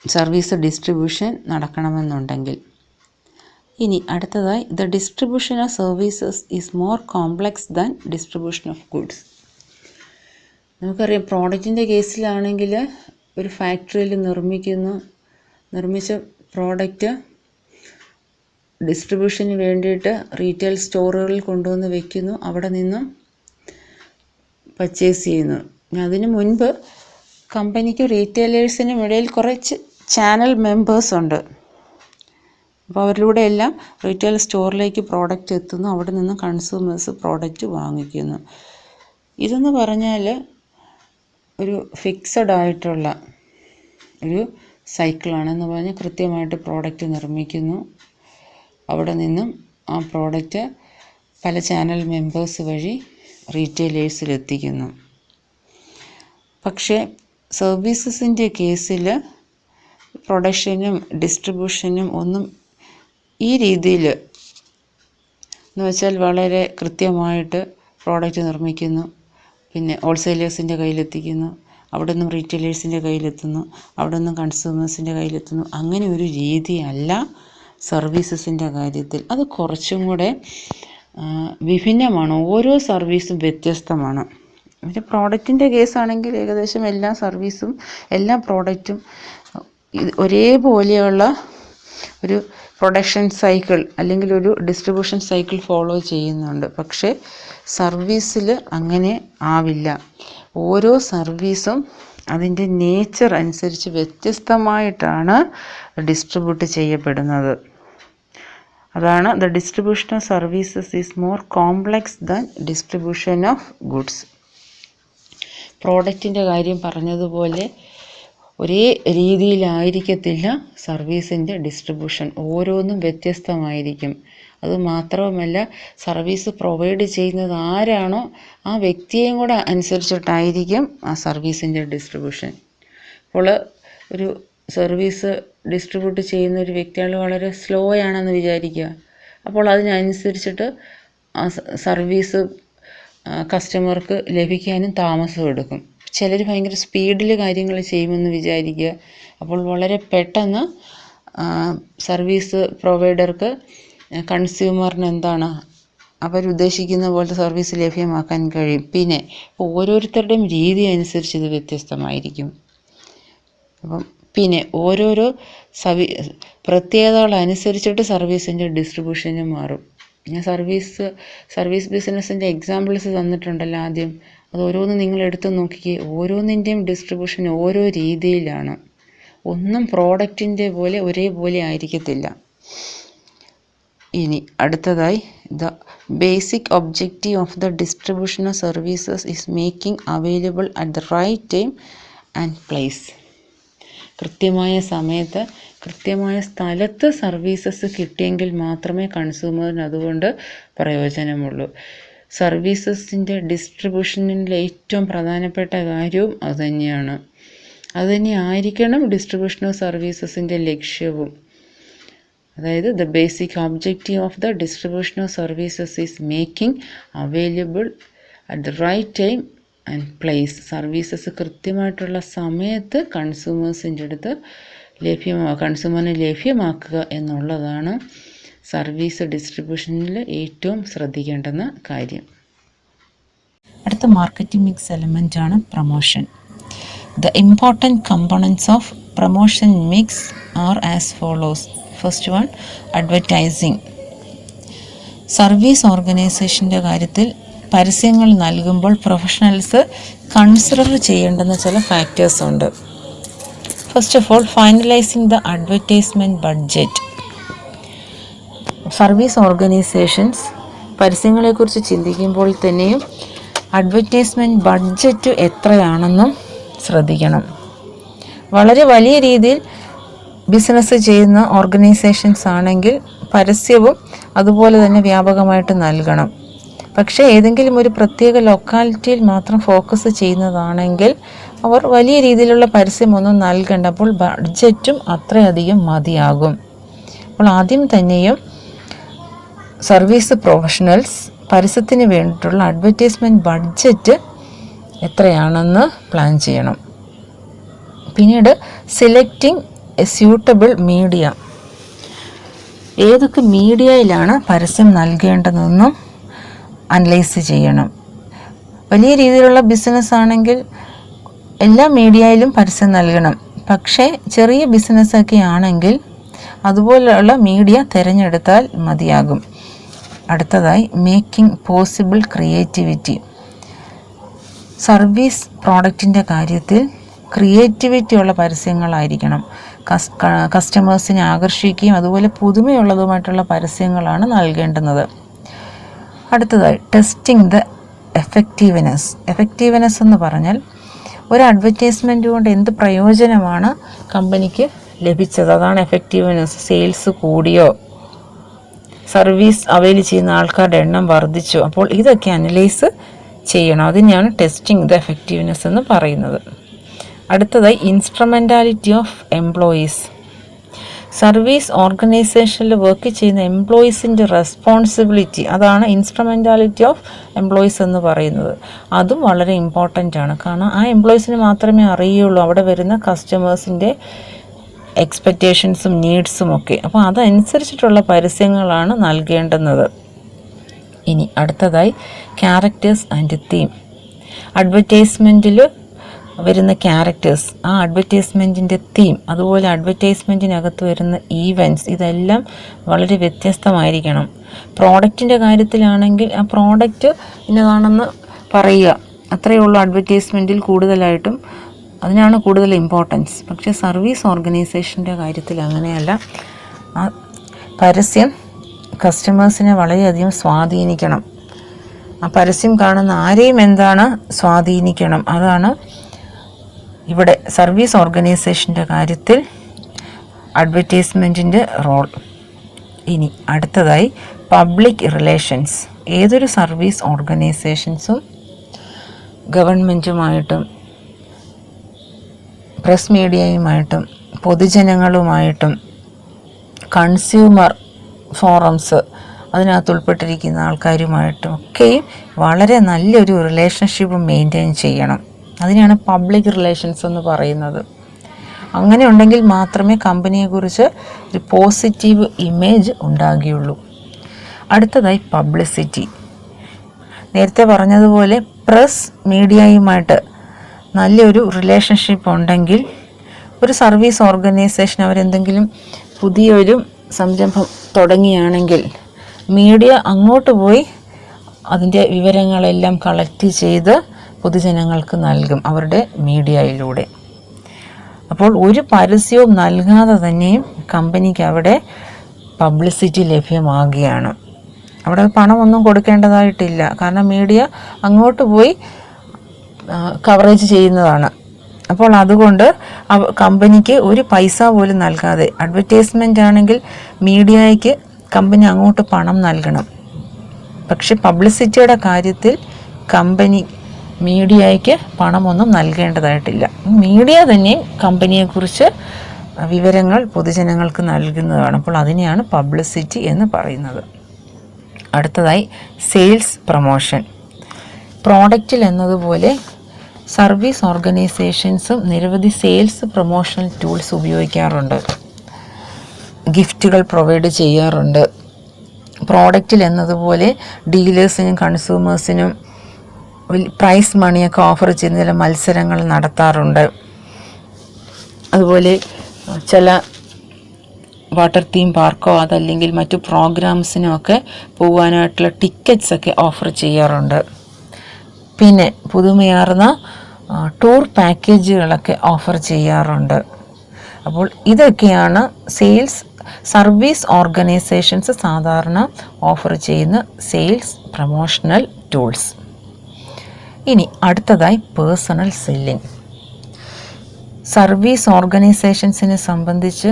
സർവീസ് ഡിസ്ട്രിബ്യൂഷൻ നടക്കണമെന്നുണ്ടെങ്കിൽ. ഇനി അടുത്തതായി, the distribution of services is more complex than distribution of goods. നമുക്കറിയാം, പ്രോഡക്റ്റിൻ്റെ കേസിലാണെങ്കിൽ ഒരു ഫാക്ടറിയിൽ നിർമ്മിച്ച പ്രോഡക്റ്റ് ഡിസ്ട്രിബ്യൂഷന് വേണ്ടിയിട്ട് റീറ്റെയിൽ സ്റ്റോറുകളിൽ കൊണ്ടുവന്ന് വയ്ക്കുന്നു, അവിടെ നിന്നും പർച്ചേസ് ചെയ്യുന്നു. അതിനു മുൻപ് കമ്പനിക്കും റീറ്റെയിലേഴ്സിനും ഇടയിൽ കുറച്ച് ചാനൽ മെമ്പേഴ്സ് ഉണ്ട്. അപ്പോൾ അവരിലൂടെ എല്ലാം റീറ്റെയിൽ സ്റ്റോറിലേക്ക് പ്രോഡക്റ്റ് എത്തുന്നു, അവിടെ നിന്ന് കൺസ്യൂമേഴ്സ് പ്രോഡക്റ്റ് വാങ്ങിക്കുന്നു. ഇതെന്ന് പറഞ്ഞാൽ ഒരു ഫിക്സഡ് ആയിട്ടുള്ള ഒരു സൈക്കിളാണെന്ന് പറഞ്ഞാൽ കൃത്യമായിട്ട് പ്രോഡക്റ്റ് നിർമ്മിക്കുന്നു, അവിടെ നിന്നും ആ പ്രോഡക്റ്റ് പല ചാനൽ മെമ്പേഴ്സ് വഴി റീറ്റെയിലേഴ്സിലെത്തിക്കുന്നു. പക്ഷേ സർവീസസിൻ്റെ കേസിൽ പ്രൊഡക്ഷനും ഡിസ്ട്രിബ്യൂഷനും ഒന്നും ഈ രീതിയിൽ എന്ന് വെച്ചാൽ വളരെ കൃത്യമായിട്ട് പ്രോഡക്റ്റ് നിർമ്മിക്കുന്നു, പിന്നെ ഹോൾസെയിലേഴ്സിൻ്റെ കയ്യിലെത്തിക്കുന്നു, അവിടെ നിന്നും റീറ്റെയിലേഴ്സിൻ്റെ കയ്യിലെത്തുന്നു, അവിടെ നിന്നും കൺസ്യൂമേഴ്സിൻ്റെ കയ്യിലെത്തുന്നു. അങ്ങനെ ഒരു രീതിയല്ല സർവീസസിൻ്റെ കാര്യത്തിൽ. അത് കുറച്ചും കൂടെ വിഭിന്നമാണ്. ഓരോ സർവീസും വ്യത്യസ്തമാണ്. ഒരു പ്രോഡക്റ്റിൻ്റെ കേസാണെങ്കിൽ ഏകദേശം എല്ലാ സർവീസും എല്ലാ പ്രോഡക്റ്റും ഒരേപോലെയുള്ള ഒരു പ്രൊഡക്ഷൻ സൈക്കിൾ അല്ലെങ്കിൽ ഒരു ഡിസ്ട്രിബ്യൂഷൻ സൈക്കിൾ ഫോളോ ചെയ്യുന്നുണ്ട്. പക്ഷേ സർവീസിൽ അങ്ങനെ ആവില്ല. ഓരോ സർവീസും അതിൻ്റെ നേച്ചർ അനുസരിച്ച് വ്യത്യസ്തമായിട്ടാണ് ഡിസ്ട്രിബ്യൂട്ട് ചെയ്യപ്പെടുന്നത്. അതാണ് the distribution of services is more complex than distribution of goods. പ്രോഡക്റ്റിൻ്റെ കാര്യം പറഞ്ഞതുപോലെ ഒരേ രീതിയിലായിരിക്കത്തില്ല സർവീസിൻ്റെ ഡിസ്ട്രിബ്യൂഷൻ. ഓരോന്നും വ്യത്യസ്തമായിരിക്കും. അതുമാത്രവുമല്ല, സർവീസ് പ്രൊവൈഡ് ചെയ്യുന്നത് ആരാണോ ആ വ്യക്തിയെയും കൂടെ അനുസരിച്ചിട്ടായിരിക്കും ആ സർവീസിൻ്റെ ഡിസ്ട്രിബ്യൂഷൻ. അപ്പോൾ ഒരു സർവീസ് ഡിസ്ട്രിബ്യൂട്ട് ചെയ്യുന്ന ഒരു വ്യക്തികൾ വളരെ സ്ലോ ആണെന്ന് വിചാരിക്കുക. അപ്പോൾ അതിനനുസരിച്ചിട്ട് ആ സർവീസ് കസ്റ്റമർക്ക് ലഭിക്കാനും താമസം എടുക്കും. ചിലർ ഭയങ്കര സ്പീഡിൽ കാര്യങ്ങൾ ചെയ്യുമെന്ന് വിചാരിക്കുക. അപ്പോൾ വളരെ പെട്ടെന്ന് സർവീസ് പ്രൊവൈഡർക്ക് കൺസ്യൂമറിന് എന്താണ് അവരുദ്ദേശിക്കുന്ന പോലത്തെ സർവീസ് ലഭ്യമാക്കാൻ കഴിയും. പിന്നെ ഓരോരുത്തരുടെയും രീതി അനുസരിച്ച് ഇത് വ്യത്യസ്തമായിരിക്കും. അപ്പം പിന്നെ ഓരോരോ പ്രത്യേകതകൾ അനുസരിച്ചിട്ട് സർവീസിൻ്റെ ഡിസ്ട്രിബ്യൂഷനും മാറും. ഞാൻ സർവീസ് ബിസിനസ്സിൻ്റെ എക്സാമ്പിൾസ് തന്നിട്ടുണ്ടല്ലോ ആദ്യം. അത് ഓരോന്നും നിങ്ങൾ എടുത്ത് നോക്കിക്കേ. ഓരോന്നിൻ്റെയും ഡിസ്ട്രിബ്യൂഷൻ ഓരോ രീതിയിലാണ്. ഒന്നും പ്രോഡക്റ്റിൻ്റെ പോലെ ഒരേപോലെ ആയിരിക്കത്തില്ല. ഇനി അടുത്തതായി, the basic objective of the distribution of services is making available at the right time and place. കൃത്യമായ സമയത്ത് കൃത്യമായ സ്ഥലത്ത് സർവീസസ് കിട്ടിയെങ്കിൽ മാത്രമേ കൺസ്യൂമറിന് അതുകൊണ്ട് പ്രയോജനമുള്ളൂ. സർവീസസിൻ്റെ ഡിസ്ട്രിബ്യൂഷനിലെ ഏറ്റവും പ്രധാനപ്പെട്ട കാര്യവും അതുതന്നെയാണ്. അതുതന്നെ ആയിരിക്കണം ഡിസ്ട്രിബ്യൂഷൻ ഓഫ് സർവീസസിൻ്റെ ലക്ഷ്യവും. അതായത് the basic objective of the distribution of services is making available at the right time and place. Services കൃത്യമായിട്ടുള്ള സമയത്ത് കൺസ്യൂമേഴ്സിൻ്റെ അടുത്ത് കൺസ്യൂമറിന് ലഭ്യമാക്കുക എന്നുള്ളതാണ് സർവീസ് ഡിസ്ട്രിബ്യൂഷനിൽ ഏറ്റവും ശ്രദ്ധിക്കേണ്ടുന്ന കാര്യം. അടുത്ത മാർക്കറ്റിംഗ് മിക്സ് എലമെൻ്റ് ആണ് promotion. The important components of promotion mix are as follows. First one, advertising. Service ഓർഗനൈസേഷൻ്റെ കാര്യത്തിൽ പരസ്യങ്ങൾ നൽകുമ്പോൾ പ്രൊഫഷണൽസ് കൺസിഡർ ചെയ്യേണ്ടുന്ന ചില ഫാക്ടേഴ്സ് ഉണ്ട്. First of all, finalising the advertisement budget. Service organisations പരസ്യങ്ങളെക്കുറിച്ച് ചിന്തിക്കുമ്പോൾ തന്നെയും അഡ്വർടൈസ്മെൻറ്റ് ബഡ്ജറ്റ് എത്രയാണെന്നും ശ്രദ്ധിക്കണം. വളരെ വലിയ രീതിയിൽ ബിസിനസ് ചെയ്യുന്ന ഓർഗനൈസേഷൻസ് ആണെങ്കിൽ പരസ്യവും അതുപോലെ തന്നെ വ്യാപകമായിട്ട് നൽകണം. പക്ഷേ ഏതെങ്കിലും ഒരു പ്രത്യേക ലൊക്കാലിറ്റിയിൽ മാത്രം ഫോക്കസ് ചെയ്യുന്നതാണെങ്കിൽ അവർ വലിയ രീതിയിലുള്ള പരസ്യമൊന്നും നൽകണ്ട. അപ്പോൾ ബഡ്ജറ്റും അത്രയധികം മതിയാകും. അപ്പോൾ ആദ്യം തന്നെയും സർവീസ് പ്രൊഫഷണൽസ് പരസ്യത്തിന് വേണ്ടിയിട്ടുള്ള അഡ്വർടൈസ്മെൻറ്റ് ബഡ്ജറ്റ് എത്രയാണെന്ന് പ്ലാൻ ചെയ്യണം. പിന്നീട് സെലക്ടിങ് എ സ്യൂട്ടബിൾ മീഡിയ. ഏതൊക്കെ മീഡിയയിലാണ് പരസ്യം നൽകേണ്ടതെന്നും അനലൈസ് ചെയ്യണം. വലിയ രീതിയിലുള്ള ബിസിനസ് ആണെങ്കിൽ എല്ലാ മീഡിയയിലും പരസ്യം നൽകണം. പക്ഷേ ചെറിയ ബിസിനസ്സൊക്കെ ആണെങ്കിൽ അതുപോലെയുള്ള മീഡിയ തിരഞ്ഞെടുത്താൽ മതിയാകും. അടുത്തതായി, മേക്കിംഗ് പോസിബിൾ ക്രിയേറ്റിവിറ്റി. സർവീസ് പ്രോഡക്റ്റിൻ്റെ കാര്യത്തിൽ ക്രിയേറ്റിവിറ്റി ഉള്ള പരസ്യങ്ങളായിരിക്കണം. കസ്റ്റമേഴ്സിനെ ആകർഷിക്കുകയും അതുപോലെ പുതുമയുള്ളതുമായിട്ടുള്ള പരസ്യങ്ങളാണ് നൽകേണ്ടുന്നത്. അടുത്തതായി, ടെസ്റ്റിംഗ് ദ എഫക്റ്റീവ്നെസ്. എഫക്റ്റീവ്നെസ് എന്ന് പറഞ്ഞാൽ ഒരു അഡ്വർടൈസ്മെൻറ്റ് കൊണ്ട് എന്ത് പ്രയോജനമാണ് കമ്പനിക്ക് ലഭിച്ചത്, അതാണ് എഫക്റ്റീവ്നെസ്. സെയിൽസ് കൂടിയോ, സർവീസ് അവൈൽ ചെയ്യുന്ന ആൾക്കാരുടെ എണ്ണം വർദ്ധിച്ചു, അപ്പോൾ ഇതൊക്കെ അനലൈസ് ചെയ്യണം. അതിനെയാണ് ടെസ്റ്റിംഗ് ദ എഫക്റ്റീവ്നെസ് എന്ന് പറയുന്നത്. അടുത്തതായി, ഇൻസ്ട്രുമെൻറ്റാലിറ്റി ഓഫ് എംപ്ലോയീസ്. സർവീസ് ഓർഗനൈസേഷനിൽ വർക്ക് ചെയ്യുന്ന എംപ്ലോയീസിൻ്റെ റെസ്പോൺസിബിലിറ്റി, അതാണ് ഇൻസ്ട്രുമെൻറ്റാലിറ്റി ഓഫ് എംപ്ലോയീസ് എന്ന് പറയുന്നത്. അതും വളരെ ഇമ്പോർട്ടൻ്റ് ആണ്. കാരണം ആ എംപ്ലോയീസിന് മാത്രമേ അറിയുള്ളൂ അവിടെ വരുന്ന കസ്റ്റമേഴ്സിൻ്റെ എക്സ്പെക്റ്റേഷൻസും നീഡ്സും ഒക്കെ. അപ്പോൾ അതനുസരിച്ചിട്ടുള്ള പരസ്യങ്ങളാണ് നൽകേണ്ടുന്നത്. ഇനി അടുത്തതായി, ക്യാരക്ടേഴ്സ് ആൻഡ് തീം. അഡ്വർടൈസ്മെൻറ്റിൽ വരുന്ന ക്യാരക്ടേഴ്സ്, ആ അഡ്വർടൈസ്മെൻറ്റിൻ്റെ തീം, അതുപോലെ അഡ്വർടൈസ്മെൻറ്റിനകത്ത് വരുന്ന ഈവൻറ്റ്സ്, ഇതെല്ലാം വളരെ വ്യത്യസ്തമായിരിക്കണം. പ്രോഡക്റ്റിൻ്റെ കാര്യത്തിലാണെങ്കിൽ ആ പ്രോഡക്റ്റ് ഇന്നതാണെന്ന് പറയുക, അത്രയേ ഉള്ളൂ അഡ്വർടൈസ്മെൻറ്റിൽ കൂടുതലായിട്ടും, അതിനാണ് കൂടുതൽ ഇമ്പോർട്ടൻസ്. പക്ഷേ സർവീസ് ഓർഗനൈസേഷൻ്റെ കാര്യത്തിൽ അങ്ങനെയല്ല. ആ പരസ്യം കസ്റ്റമേഴ്സിനെ വളരെയധികം സ്വാധീനിക്കണം. ആ പരസ്യം കാണുന്ന ആരെയും എന്താണ് സ്വാധീനിക്കണം. അതാണ് ഇവിടെ സർവീസ് ഓർഗനൈസേഷൻ്റെ കാര്യത്തിൽ അഡ്വർടൈസ്മെൻറ്റിൻ്റെ റോൾ. ഇനി അടുത്തതായി പബ്ലിക് റിലേഷൻസ്. ഏതൊരു സർവീസ് ഓർഗനൈസേഷൻസും ഗവൺമെൻറ്റുമായിട്ടും പ്രസ് മീഡിയയുമായിട്ടും പൊതുജനങ്ങളുമായിട്ടും കൺസ്യൂമർ ഫോറംസ് അതിനകത്ത് ഉൾപ്പെട്ടിരിക്കുന്ന ആൾക്കാരുമായിട്ടും ഒക്കെയും വളരെ നല്ലൊരു റിലേഷൻഷിപ്പ് മെയിൻറ്റെയിൻ ചെയ്യണം. അതിനെയാണ് പബ്ലിക് റിലേഷൻസ് എന്ന് പറയുന്നത്. അങ്ങനെ ഉണ്ടെങ്കിൽ മാത്രമേ കമ്പനിയെക്കുറിച്ച് ഒരു പോസിറ്റീവ് ഇമേജ് ഉണ്ടാകുകയുള്ളൂ. അടുത്തതായി പബ്ലിസിറ്റി. നേരത്തെ പറഞ്ഞതുപോലെ പ്രസ് മീഡിയയുമായിട്ട് നല്ലൊരു റിലേഷൻഷിപ്പ് ഉണ്ടെങ്കിൽ ഒരു സർവീസ് ഓർഗനൈസേഷൻ അവരെന്തെങ്കിലും പുതിയൊരു സംരംഭം തുടങ്ങിയാണെങ്കിൽ മീഡിയ അങ്ങോട്ട് പോയി അതിൻ്റെ വിവരങ്ങളെല്ലാം കളക്ട് ചെയ്ത് പൊതുജനങ്ങൾക്ക് നൽകും അവരുടെ മീഡിയയിലൂടെ. അപ്പോൾ ഒരു പരസ്യവും നൽകാതെ തന്നെയും കമ്പനിക്ക് അവിടെ പബ്ലിസിറ്റി ലഭ്യമാകുകയാണ്. അവിടെ പണമൊന്നും കൊടുക്കേണ്ടതായിട്ടില്ല. കാരണം മീഡിയ അങ്ങോട്ട് പോയി കവറേജ് ചെയ്യുന്നതാണ്. അപ്പോൾ അതുകൊണ്ട് കമ്പനിക്ക് ഒരു പൈസ പോലും നൽകാതെ, അഡ്വർടൈസ്മെൻ്റ് ആണെങ്കിൽ മീഡിയയ്ക്ക് കമ്പനി അങ്ങോട്ട് പണം നൽകണം. പക്ഷെ പബ്ലിസിറ്റിയുടെ കാര്യത്തിൽ കമ്പനി മീഡിയയ്ക്ക് പണമൊന്നും നൽകേണ്ടതായിട്ടില്ല. മീഡിയ തന്നെ കമ്പനിയെക്കുറിച്ച് വിവരങ്ങൾ പൊതുജനങ്ങൾക്ക് നൽകുന്നതാണ്. അപ്പോൾ അതിനെയാണ് പബ്ലിസിറ്റി എന്ന് പറയുന്നത്. അടുത്തതായി സെയിൽസ് പ്രൊമോഷൻ. പ്രോഡക്റ്റിൽ എന്നതുപോലെ സർവീസ് ഓർഗനൈസേഷൻസും നിരവധി സെയിൽസ് പ്രൊമോഷണൽ ടൂൾസ് ഉപയോഗിക്കാറുണ്ട്. ഗിഫ്റ്റുകൾ പ്രൊവൈഡ് ചെയ്യാറുണ്ട്. പ്രോഡക്റ്റിൽ എന്നതുപോലെ ഡീലേഴ്സിനും കൺസ്യൂമേഴ്സിനും പ്രൈസ് മണിയൊക്കെ ഓഫർ ചെയ്യുന്ന ചില മത്സരങ്ങൾ നടത്താറുണ്ട്. അതുപോലെ ചില വാട്ടർ തീം പാർക്കോ അതല്ലെങ്കിൽ മറ്റു പ്രോഗ്രാംസിനോ ഒക്കെ പോകാനായിട്ടുള്ള ടിക്കറ്റ്സൊക്കെ ഓഫർ ചെയ്യാറുണ്ട്. പിന്നെ പുതുമയാർന്ന ടൂർ പാക്കേജുകളൊക്കെ ഓഫർ ചെയ്യാറുണ്ട്. അപ്പോൾ ഇതൊക്കെയാണ് സർവീസ് ഓർഗനൈസേഷൻസ് സാധാരണ ഓഫർ ചെയ്യുന്ന സെയിൽസ് പ്രൊമോഷണൽ ടൂൾസ്. ഇനി അടുത്തതായി പേഴ്സണൽ സെല്ലിംഗ്. സർവീസ് ഓർഗനൈസേഷൻസിനെ സംബന്ധിച്ച്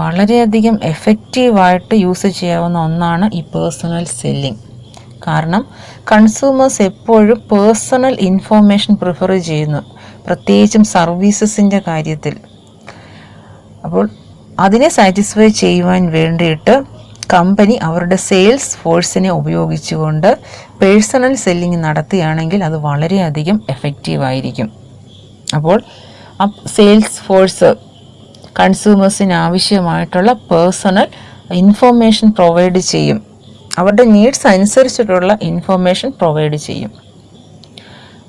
വളരെയധികം എഫക്റ്റീവായിട്ട് യൂസ് ചെയ്യാവുന്ന ഒന്നാണ് ഈ പേഴ്സണൽ സെല്ലിംഗ്. കാരണം കൺസ്യൂമേഴ്സ് എപ്പോഴും പേഴ്സണൽ ഇൻഫോർമേഷൻ പ്രിഫർ ചെയ്യുന്നു, പ്രത്യേകിച്ചും സർവീസസിൻ്റെ കാര്യത്തിൽ. അപ്പോൾ അതിനെ സാറ്റിസ്ഫൈ ചെയ്യുവാൻ വേണ്ടിയിട്ട് കമ്പനി അവരുടെ സെയിൽസ് ഫോഴ്സിനെ ഉപയോഗിച്ചുകൊണ്ട് പേഴ്സണൽ സെല്ലിംഗ് നടത്തുകയാണെങ്കിൽ അത് വളരെയധികം എഫക്റ്റീവായിരിക്കും. അപ്പോൾ ആ സെയിൽസ് ഫോഴ്സ് കൺസ്യൂമേഴ്സിന് ആവശ്യമായിട്ടുള്ള പേഴ്സണൽ ഇൻഫോർമേഷൻ പ്രൊവൈഡ് ചെയ്യും. അവരുടെ നീഡ്സ് അനുസരിച്ചിട്ടുള്ള ഇൻഫോർമേഷൻ പ്രൊവൈഡ് ചെയ്യും.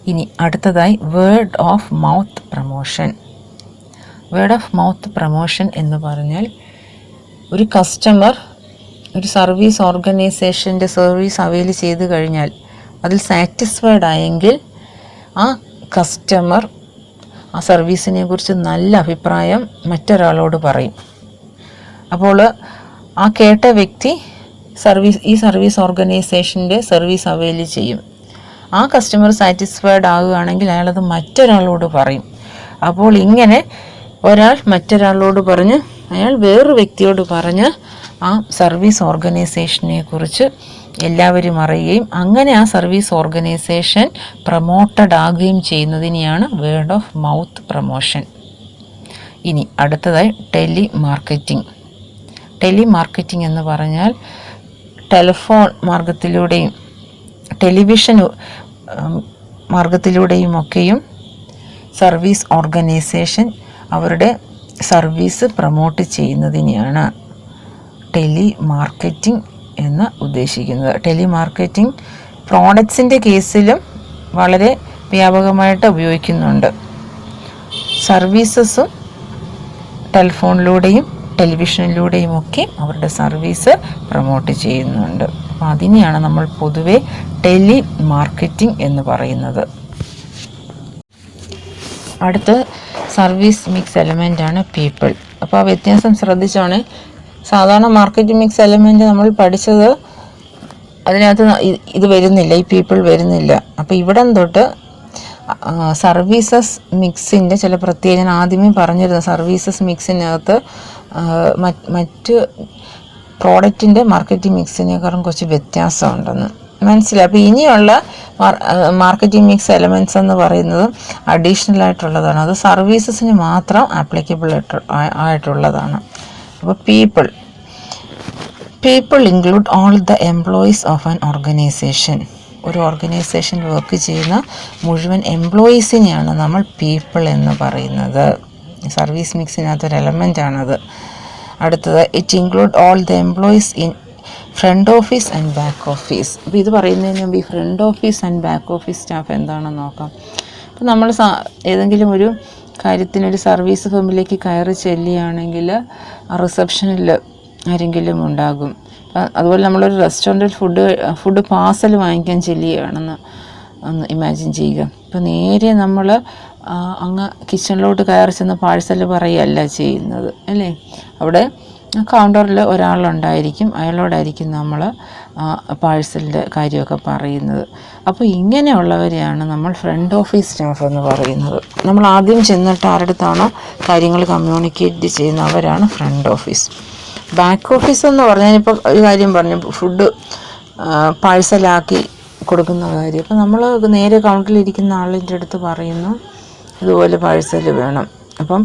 ഇനി അടുത്തതായി word of mouth promotion. Word of mouth promotion എന്ന് പറഞ്ഞാൽ ഒരു കസ്റ്റമർ ഒരു സർവീസ് ഓർഗനൈസേഷൻ്റെ സർവീസ് അവൈൽ ചെയ്ത് കഴിഞ്ഞാൽ അതിൽ സാറ്റിസ്ഫൈഡ് ആയെങ്കിൽ ആ കസ്റ്റമർ ആ സർവീസിനെ കുറിച്ച് നല്ല അഭിപ്രായം മറ്റൊരാളോട് പറയും. അപ്പോൾ ആ കേട്ട വ്യക്തി ഈ സർവീസ് ഓർഗനൈസേഷൻ്റെ സർവീസ് അവൈൽ ചെയ്യും. ആ കസ്റ്റമർ സാറ്റിസ്ഫൈഡ് ആകുകയാണെങ്കിൽ അയാളത് മറ്റൊരാളോട് പറയും. അപ്പോൾ ഇങ്ങനെ ഒരാൾ മറ്റൊരാളോട് പറഞ്ഞ് അയാൾ വേറൊരു വ്യക്തിയോട് പറഞ്ഞ് ആ സർവീസ് ഓർഗനൈസേഷനെ കുറിച്ച് എല്ലാവരും അറിയുകയും അങ്ങനെ ആ സർവീസ് ഓർഗനൈസേഷൻ പ്രൊമോട്ടഡ് ആകുകയും ചെയ്യുന്നതിനെയാണ് വേർഡ് ഓഫ് മൗത്ത് പ്രൊമോഷൻ. ഇനി അടുത്തതായി ടെലിമാർക്കറ്റിംഗ്. ടെലിമാർക്കറ്റിംഗ് എന്ന് പറഞ്ഞാൽ ടെലിഫോൺ മാർഗത്തിലൂടെയും ടെലിവിഷൻ മാർഗത്തിലൂടെയുമൊക്കെയും സർവീസ് ഓർഗനൈസേഷൻ അവരുടെ സർവീസ് പ്രൊമോട്ട് ചെയ്യുന്നതിനെയാണ് ടെലിമാർക്കറ്റിംഗ് എന്ന് ഉദ്ദേശിക്കുന്നത്. ടെലിമാർക്കറ്റിംഗ് പ്രോഡക്ട്സിൻ്റെ കേസിലും വളരെ വ്യാപകമായിട്ട് ഉപയോഗിക്കുന്നുണ്ട്. സർവീസസും ടെലിഫോണിലൂടെയും ടെലിവിഷനിലൂടെയും ഒക്കെ അവരുടെ സർവീസ് പ്രൊമോട്ട് ചെയ്യുന്നുണ്ട്. അപ്പോൾ അതിനെയാണ് നമ്മൾ പൊതുവെ ടെലി മാർക്കറ്റിംഗ് എന്ന് പറയുന്നത്. അടുത്ത് സർവീസ് മിക്സ് എലമെൻ്റാണ് പീപ്പിൾ. അപ്പോൾ ആ വ്യത്യാസം ശ്രദ്ധിച്ചാണ്. സാധാരണ മാർക്കറ്റിംഗ് മിക്സ് എലമെൻറ്റ് നമ്മൾ പഠിച്ചത് അതിനകത്ത് ഇത് വരുന്നില്ല, ഈ പീപ്പിൾ വരുന്നില്ല. അപ്പോൾ ഇവിടം തൊട്ട് സർവീസസ് മിക്സിൻ്റെ ചില പ്രത്യേകത ഞാൻ ആദ്യമേ പറഞ്ഞിരുന്നു. സർവീസസ് മിക്സിനകത്ത് മറ്റ് പ്രോഡക്റ്റിൻ്റെ മാർക്കറ്റിംഗ് മിക്സിനേക്കാളും കുറച്ച് വ്യത്യാസമുണ്ടെന്ന് മനസ്സിലായി. അപ്പോൾ ഇനിയുള്ള മാർക്കറ്റിംഗ് മിക്സ് എലമെൻറ്റ്സ് എന്ന് പറയുന്നത് അഡീഷണൽ ആയിട്ടുള്ളതാണ്. അത് സർവീസസിന് മാത്രം ആപ്ലിക്കബിൾ ആയിട്ടുള്ളതാണ്. അപ്പോൾ people include all the employees of an organisation. ഒരു ഓർഗനൈസേഷനിൽ വർക്ക് ചെയ്യുന്ന മുഴുവൻ എംപ്ലോയീസിനെയാണ് നമ്മൾ പീപ്പിൾ എന്ന് പറയുന്നത്. സർവീസ് മിക്സിനകത്തൊരു എലമെൻ്റാണത്. അടുത്തത് it include all the employees in front office and back office. അപ്പോൾ ഇത് പറയുന്നതിന് മുമ്പ് ഈ front office and back office staff എന്താണെന്ന് നോക്കാം. അപ്പോൾ നമ്മൾ ഏതെങ്കിലും ഒരു കാര്യത്തിനൊരു സർവീസ് ഫേമിലേക്ക് കയറി ചെല്ലുകയാണെങ്കിൽ ആ റിസപ്ഷനിൽ ആരെങ്കിലും ഉണ്ടാകും. അതുപോലെ നമ്മളൊരു റെസ്റ്റോറൻറ്റിൽ ഫുഡ് പാർസൽ വാങ്ങിക്കാൻ ചെല്ലുകയാണെന്ന് ഒന്ന് ഇമാജിൻ ചെയ്യുക. ഇപ്പോൾ നേരെ നമ്മൾ അങ്ങ് കിച്ചണിലോട്ട് കയറി ചെന്ന് പാഴ്സൽ പറയുകയല്ല ചെയ്യുന്നത്, അല്ലേ? അവിടെ കൗണ്ടറിൽ ഒരാളുണ്ടായിരിക്കും, അയാളോടായിരിക്കും നമ്മൾ പാഴ്സലിൻ്റെ കാര്യമൊക്കെ പറയുന്നത്. അപ്പോൾ ഇങ്ങനെയുള്ളവരെയാണ് നമ്മൾ ഫ്രണ്ട് ഓഫീസ് സ്റ്റാഫ് എന്ന് പറയുന്നത്. നമ്മൾ ആദ്യം ചെന്നിട്ട് ആരുടെടുത്താണോ കാര്യങ്ങൾ കമ്മ്യൂണിക്കേറ്റ് ചെയ്യുന്നവരാണ് ഫ്രണ്ട് ഓഫീസ്. ബാക്ക് ഓഫീസ് എന്ന് പറഞ്ഞാൽ ഞാനിപ്പോൾ ഒരു കാര്യം പറഞ്ഞു, ഫുഡ് പാഴ്സലാക്കി കൊടുക്കുന്ന കാര്യം. അപ്പോൾ നമ്മൾ നേരെ കൗണ്ടറിലിരിക്കുന്ന ആളിൻ്റെ അടുത്ത് പറയുന്നു ഇതുപോലെ പാഴ്സൽ വേണം. അപ്പം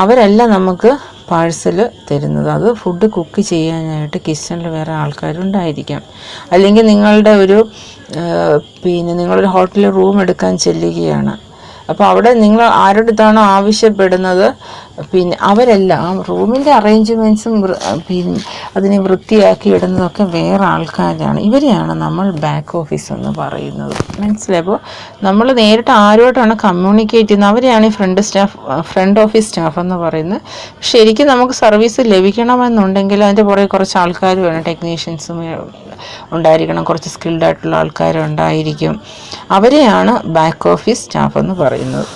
അവരല്ല നമുക്ക് പാഴ്സൽ തരുന്നത്. അത് ഫുഡ് കുക്ക് ചെയ്യാനായിട്ട് കിച്ചണിൽ വേറെ ആൾക്കാരുണ്ടായിരിക്കാം. അല്ലെങ്കിൽ നിങ്ങളൊരു ഹോട്ടലിൽ റൂം എടുക്കാൻ ചെല്ലുകയാണ്. അപ്പോൾ അവിടെ നിങ്ങൾ ആരുടെ അടുത്താണോ ആവശ്യപ്പെടുന്നത്, പിന്നെ അവരെല്ലാം ആ റൂമിൻ്റെ അറേഞ്ച്മെൻറ്റ്സും അതിനെ വൃത്തിയാക്കി ഇടുന്നതൊക്കെ വേറെ ആൾക്കാരാണ്. ഇവരെയാണ് നമ്മൾ ബാക്ക് ഓഫീസ് എന്ന് പറയുന്നത്. മനസ്സിലായി? അപ്പോൾ നമ്മൾ നേരിട്ട് ആരുമായിട്ടാണ് കമ്മ്യൂണിക്കേറ്റ് ചെയ്യുന്നത് അവരെയാണ് ഈ ഫ്രണ്ട് ഓഫീസ് സ്റ്റാഫ് എന്ന് പറയുന്നത്. ശരിക്കും നമുക്ക് സർവീസ് ലഭിക്കണമെന്നുണ്ടെങ്കിൽ അതിൻ്റെ പുറകെ കുറച്ച് ആൾക്കാർ വേണം. ടെക്നീഷ്യൻസും ഉണ്ടായിരിക്കണം, കുറച്ച് സ്കിൽഡ് ആയിട്ടുള്ള ആൾക്കാരുണ്ടായിരിക്കും. അവരെയാണ് ബാക്ക് ഓഫീസ് സ്റ്റാഫ് എന്ന് പറയുന്നത്.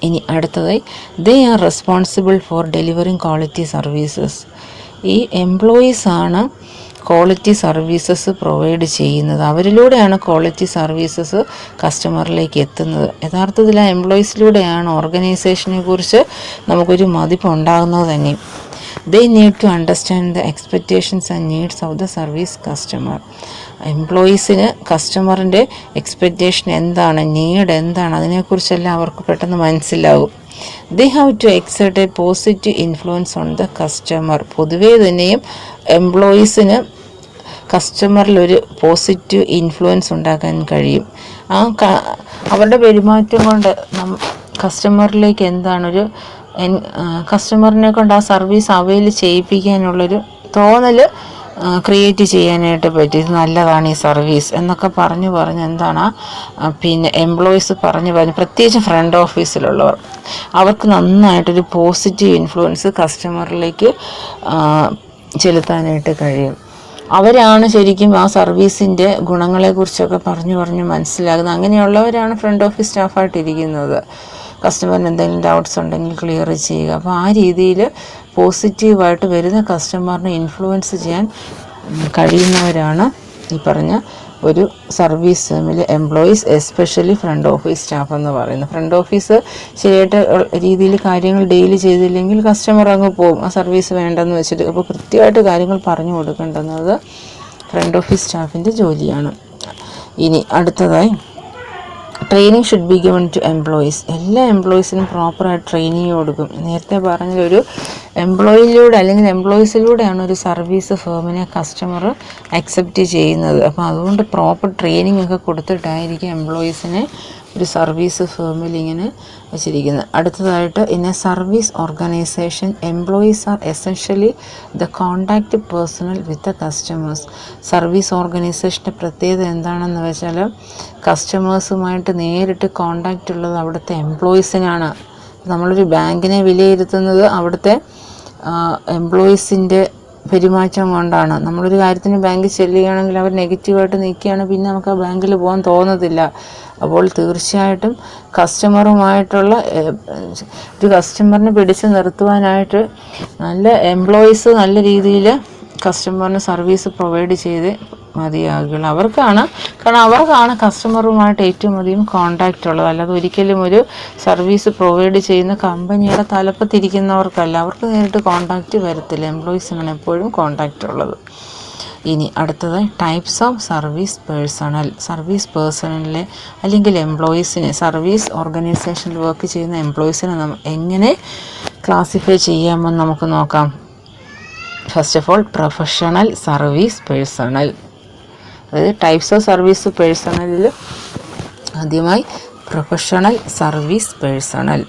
ഇനി അടുത്തതായി they are responsible for delivering quality services. ഈ എംപ്ലോയീസാണ് ക്വാളിറ്റി സർവീസസ് പ്രൊവൈഡ് ചെയ്യുന്നത്. അവരിലൂടെയാണ് ക്വാളിറ്റി സർവീസസ് കസ്റ്റമറിലേക്ക് എത്തുന്നത്. യഥാർത്ഥത്തിൽ ആ എംപ്ലോയീസിലൂടെയാണ് ഓർഗനൈസേഷനെ കുറിച്ച് നമുക്കൊരു മതിപ്പ് ഉണ്ടാകുന്നത് തന്നെ. They need to understand the expectations and needs of the service customer. എംപ്ലോയീസിന് കസ്റ്റമറിൻ്റെ എക്സ്പെക്റ്റേഷൻ എന്താണ്, നീഡ് എന്താണ്, അതിനെക്കുറിച്ചെല്ലാം അവർക്ക് പെട്ടെന്ന് മനസ്സിലാകും. They have to exert a positive influence on the customer. പൊതുവേ തന്നെയും എംപ്ലോയീസിന് കസ്റ്റമറിലൊരു പോസിറ്റീവ് ഇൻഫ്ലുവൻസ് ഉണ്ടാക്കാൻ കഴിയും. അവരുടെ പെരുമാറ്റം കൊണ്ട് കസ്റ്റമറിലേക്ക് എന്താണൊരു കസ്റ്റമറിനെ കൊണ്ട് ആ സർവീസ് അവൈൽ ചെയ്യിപ്പിക്കാനുള്ളൊരു തോന്നൽ ക്രിയേറ്റ് ചെയ്യാനായിട്ട് പറ്റും. ഇത് നല്ലതാണ് ഈ സർവീസ് എന്നൊക്കെ പറഞ്ഞ് എന്താണ് എംപ്ലോയീസ് പറഞ്ഞ് പ്രത്യേകിച്ച് ഫ്രണ്ട് ഓഫീസിലുള്ളവർ അവർക്ക് നന്നായിട്ടൊരു പോസിറ്റീവ് ഇൻഫ്ലുവൻസ് കസ്റ്റമറിലേക്ക് ചെലുത്താനായിട്ട് കഴിയും. അവരാണ് ശരിക്കും ആ സർവീസിൻ്റെ ഗുണങ്ങളെക്കുറിച്ചൊക്കെ പറഞ്ഞ് മനസ്സിലാകുന്നത്. അങ്ങനെയുള്ളവരാണ് ഫ്രണ്ട് ഓഫീസ് സ്റ്റാഫായിട്ടിരിക്കുന്നത്. കസ്റ്റമറിന് എന്തെങ്കിലും ഡൗട്ട്സ് ഉണ്ടെങ്കിൽ ക്ലിയർ ചെയ്യുക. അപ്പോൾ ആ രീതിയിൽ പോസിറ്റീവായിട്ട് വരുന്ന കസ്റ്റമറിനെ ഇൻഫ്ലുവൻസ് ചെയ്യാൻ കഴിയുന്നവരാണ് ഈ പറഞ്ഞ ഒരു സർവീസ് ഫേമിലെ employees, especially front office staff എന്ന് പറയുന്നത്. ഫ്രണ്ട് ഓഫീസ് ശരിയായിട്ട് രീതിയിൽ കാര്യങ്ങൾ ഡെയിലി ചെയ്തില്ലെങ്കിൽ കസ്റ്റമർ അങ്ങ് പോകും, ആ സർവീസ് വേണ്ടെന്ന് വെച്ചിട്ട്. അപ്പോൾ കൃത്യമായിട്ട് കാര്യങ്ങൾ പറഞ്ഞു കൊടുക്കേണ്ടുന്നത് ഫ്രണ്ട് ഓഫീസ് സ്റ്റാഫിൻ്റെ ജോലിയാണ്. ഇനി അടുത്തതായി training should be given to employees. എല്ലാ എംപ്ലോയീസിനും പ്രോപ്പറായിട്ട് ട്രെയിനിങ് കൊടുക്കും. നേരത്തെ പറഞ്ഞൊരു എംപ്ലോയിയിലൂടെ അല്ലെങ്കിൽ എംപ്ലോയീസിലൂടെയാണ് ഒരു സർവീസ് ഫേമിനെ കസ്റ്റമർ അക്സെപ്റ്റ് ചെയ്യുന്നത്. അപ്പോൾ അതുകൊണ്ട് പ്രോപ്പർ ട്രെയിനിങ് ഒക്കെ കൊടുത്തിട്ടായിരിക്കും എംപ്ലോയീസിനെ ഒരു സർവീസ് ഫേമിൽ ഇങ്ങനെ വെച്ചിരിക്കുന്നത്. അടുത്തതായിട്ട് in a service organisation employees are essentially the contact personnel with the customers. Service ഓർഗനൈസേഷൻ്റെ പ്രത്യേകത എന്താണെന്ന് വെച്ചാൽ കസ്റ്റമേഴ്സുമായിട്ട് നേരിട്ട് കോണ്ടാക്റ്റ് ഉള്ളത് അവിടുത്തെ എംപ്ലോയീസിനാണ്. നമ്മളൊരു ബാങ്കിനെ വിലയിരുത്തുന്നത് അവിടുത്തെ എംപ്ലോയീസിൻ്റെ പെരുമാറ്റം കൊണ്ടാണ്. നമ്മളൊരു കാര്യത്തിന് ബാങ്കിൽ ചെല്ലുകയാണെങ്കിൽ അവർ നെഗറ്റീവായിട്ട് നിൽക്കുകയാണ്, പിന്നെ നമുക്ക് ആ ബാങ്കിൽ പോകാൻ തോന്നത്തില്ല. അപ്പോൾ തീർച്ചയായിട്ടും കസ്റ്റമറുമായിട്ടുള്ള ഒരു കസ്റ്റമറിനെ പിടിച്ച് നിർത്തുവാനായിട്ട് നല്ല എംപ്ലോയീസ് നല്ല രീതിയിൽ കസ്റ്റമറിന് സർവീസ് പ്രൊവൈഡ് ചെയ്ത് മതിയാകുകയുള്ളൂ. അവർക്കാണ് കസ്റ്റമറുമായിട്ട് ഏറ്റവും അധികം കോണ്ടാക്റ്റ് ഉള്ളത്. അല്ലാതെ ഒരിക്കലും ഒരു സർവീസ് പ്രൊവൈഡ് ചെയ്യുന്ന കമ്പനിയുടെ തലപ്പത്തിരിക്കുന്നവർക്കല്ല, അവർക്ക് നേരിട്ട് കോണ്ടാക്റ്റ് വരത്തില്ല. എംപ്ലോയീസിനാണ് എപ്പോഴും കോണ്ടാക്റ്റ് ഉള്ളത്. ഇനി അടുത്തത് types of service personnel. Service പേഴ്സണലിലെ അല്ലെങ്കിൽ എംപ്ലോയീസിനെ, സർവീസ് ഓർഗനൈസേഷനിൽ വർക്ക് ചെയ്യുന്ന എംപ്ലോയീസിനെ എങ്ങനെ ക്ലാസിഫൈ ചെയ്യാമെന്ന് നമുക്ക് നോക്കാം. First of all professional service personal. അതായത് ടൈപ്സ് ഓഫ് സർവീസ് പേഴ്സണലിൽ ആദ്യമായി professional service personal.